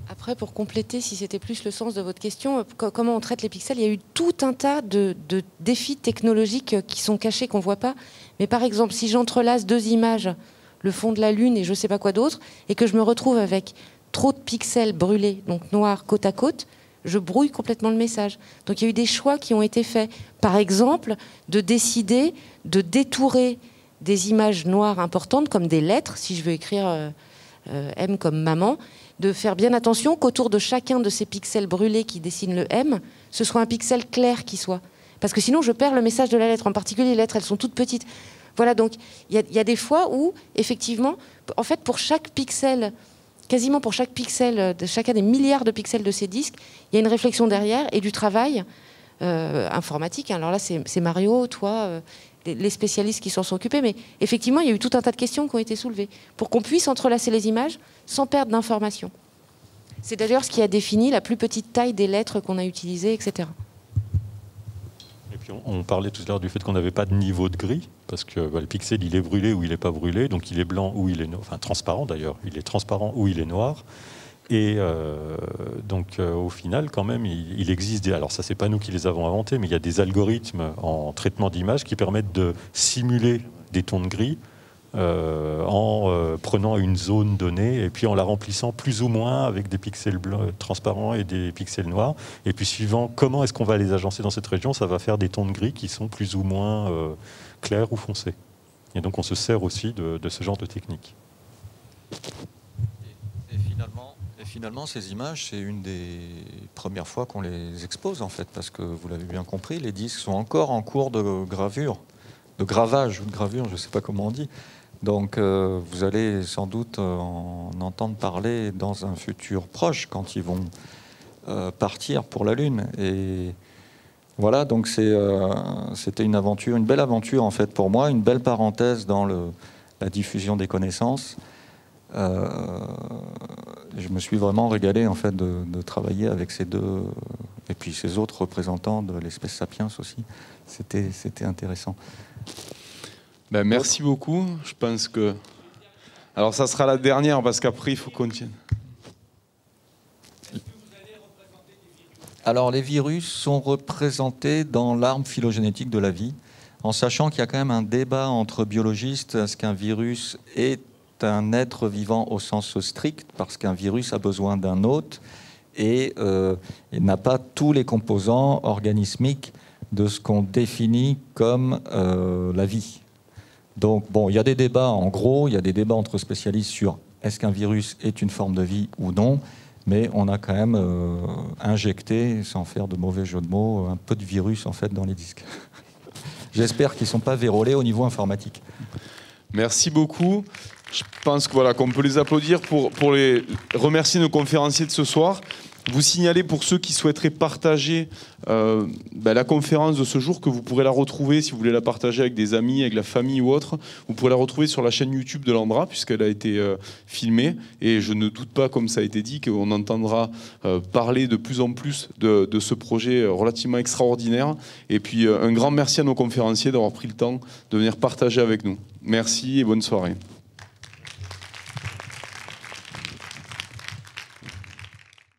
Après, pour compléter, si c'était plus le sens de votre question, comment on traite les pixels, il y a eu tout un tas de défis technologiques qui sont cachés, qu'on ne voit pas. Mais par exemple, si j'entrelace 2 images, le fond de la Lune et je ne sais pas quoi d'autre, et que je me retrouve avec trop de pixels brûlés, donc noirs côte à côte, je brouille complètement le message. Donc il y a eu des choix qui ont été faits. Par exemple, de décider de détourer des images noires importantes, comme des lettres, si je veux écrire M comme maman, de faire bien attention qu'autour de chacun de ces pixels brûlés qui dessinent le M, ce soit un pixel clair qui soit. Parce que sinon, je perds le message de la lettre. En particulier, les lettres, elles sont toutes petites. Voilà, donc il y a des fois où, effectivement, en fait, pour chaque pixel, quasiment pour chaque pixel, de chacun des milliards de pixels de ces disques, il y a une réflexion derrière et du travail informatique. Alors là, c'est Mario, toi, les spécialistes qui s'en sont occupés, mais effectivement, il y a eu tout un tas de questions qui ont été soulevées pour qu'on puisse entrelacer les images sans perdre d'informations. C'est d'ailleurs ce qui a défini la plus petite taille des lettres qu'on a utilisées, etc. Et puis on parlait tout à l'heure du fait qu'on n'avait pas de niveau de gris, parce que le pixel, il est brûlé ou il n'est pas brûlé, donc il est blanc ou il est noir, enfin transparent d'ailleurs, il est transparent ou il est noir. Et donc au final, quand même, il existe des... Alors ça, c'est pas nous qui les avons inventés, mais il y a des algorithmes en traitement d'image qui permettent de simuler des tons de gris en prenant une zone donnée et puis en la remplissant plus ou moins avec des pixels blancs, transparents et des pixels noirs. Et puis suivant comment est-ce qu'on va les agencer dans cette région, ça va faire des tons de gris qui sont plus ou moins clairs ou foncés. Et donc on se sert aussi de ce genre de technique. Et finalement, ces images, c'est une des premières fois qu'on les expose, en fait, parce que vous l'avez bien compris, les disques sont encore en cours de gravure, de gravage ou de gravure, je ne sais pas comment on dit. Donc vous allez sans doute en entendre parler dans un futur proche, quand ils vont partir pour la Lune. Et voilà, donc c'était une aventure, une belle aventure en fait pour moi, une belle parenthèse dans la diffusion des connaissances. Je me suis vraiment régalé en fait de travailler avec ces deux et puis ces autres représentants de l'espèce sapiens aussi. C'était intéressant. Ben, merci beaucoup. Je pense que... Alors ça sera la dernière parce qu'après il faut qu'on tienne. Alors les virus sont représentés dans l'arbre phylogénétique de la vie, en sachant qu'il y a quand même un débat entre biologistes. Est-ce qu'un virus est un être vivant au sens strict, parce qu'un virus a besoin d'un hôte et il n'a pas tous les composants organismiques de ce qu'on définit comme la vie. Donc, bon, il y a des débats, en gros, il y a des débats entre spécialistes sur est-ce qu'un virus est une forme de vie ou non, mais on a quand même injecté, sans faire de mauvais jeu de mots, un peu de virus, en fait, dans les disques. J'espère qu'ils ne sont pas vérolés au niveau informatique. Merci beaucoup. Je pense que, voilà, qu'on peut les applaudir pour les remercier nos conférenciers de ce soir. Vous signaler pour ceux qui souhaiteraient partager la conférence de ce jour que vous pourrez la retrouver, si vous voulez la partager avec des amis, avec la famille ou autre, vous pourrez la retrouver sur la chaîne YouTube de l'Andra puisqu'elle a été filmée. Et je ne doute pas, comme ça a été dit, qu'on entendra parler de plus en plus de ce projet relativement extraordinaire. Et puis un grand merci à nos conférenciers d'avoir pris le temps de venir partager avec nous. Merci et bonne soirée.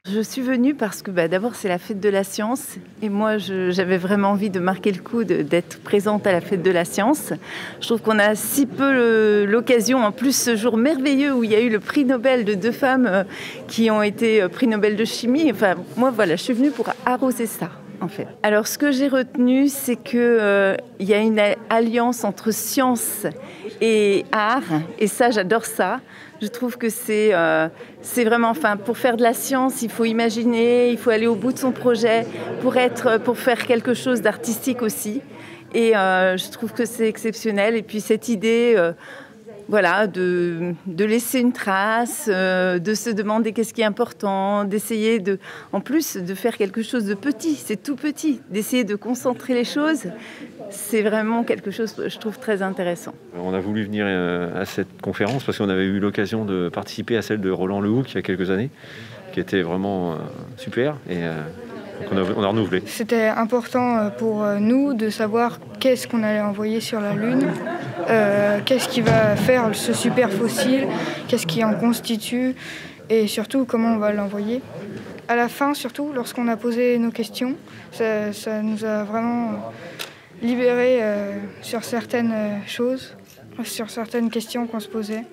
Je suis venue parce que d'abord c'est la fête de la science et moi j'avais vraiment envie de marquer le coup d'être présente à la fête de la science. Je trouve qu'on a si peu l'occasion, en plus ce jour merveilleux où il y a eu le prix Nobel de 2 femmes qui ont été prix Nobel de chimie. Enfin moi voilà, je suis venue pour arroser ça en fait. Alors ce que j'ai retenu c'est qu'il y a une alliance entre science et art et ça j'adore ça. Je trouve que c'est vraiment, pour faire de la science, il faut imaginer, il faut aller au bout de son projet pour faire quelque chose d'artistique aussi. Et je trouve que c'est exceptionnel. Et puis cette idée, de laisser une trace, de se demander qu'est-ce qui est important, d'essayer en plus de faire quelque chose de petit, c'est tout petit, d'essayer de concentrer les choses. C'est vraiment quelque chose que je trouve très intéressant. On a voulu venir à cette conférence parce qu'on avait eu l'occasion de participer à celle de Roland Lehoucq il y a quelques années, qui était vraiment super, et donc on a renouvelé. C'était important pour nous de savoir qu'est-ce qu'on allait envoyer sur la Lune, qu'est-ce qui va faire ce super fossile, qu'est-ce qui en constitue, et surtout comment on va l'envoyer. À la fin, surtout, lorsqu'on a posé nos questions, ça nous a vraiment libérés sur certaines choses, sur certaines questions qu'on se posait.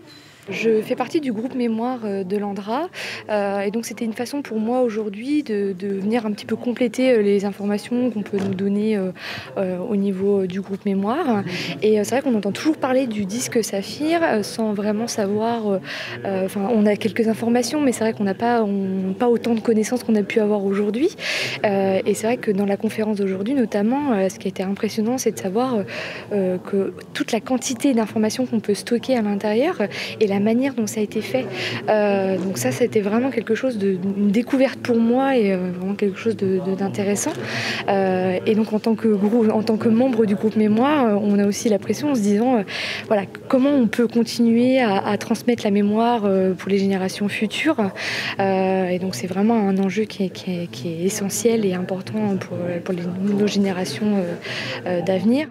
Je fais partie du groupe mémoire de l'Andra et donc c'était une façon pour moi aujourd'hui de venir un petit peu compléter les informations qu'on peut nous donner au niveau du groupe mémoire. Et c'est vrai qu'on entend toujours parler du disque Saphir sans vraiment savoir, on a quelques informations mais c'est vrai qu'on n'a pas autant de connaissances qu'on a pu avoir aujourd'hui. Et c'est vrai que dans la conférence d'aujourd'hui notamment, ce qui a été impressionnant c'est de savoir que toute la quantité d'informations qu'on peut stocker à l'intérieur et la manière dont ça a été fait. Donc ça, c'était vraiment quelque chose une découverte pour moi et vraiment quelque chose d'intéressant. Et donc en tant que membre du groupe Mémoire, on a aussi la pression en se disant voilà, comment on peut continuer à transmettre la mémoire pour les générations futures. Et donc c'est vraiment un enjeu qui est essentiel et important pour nos générations d'avenir.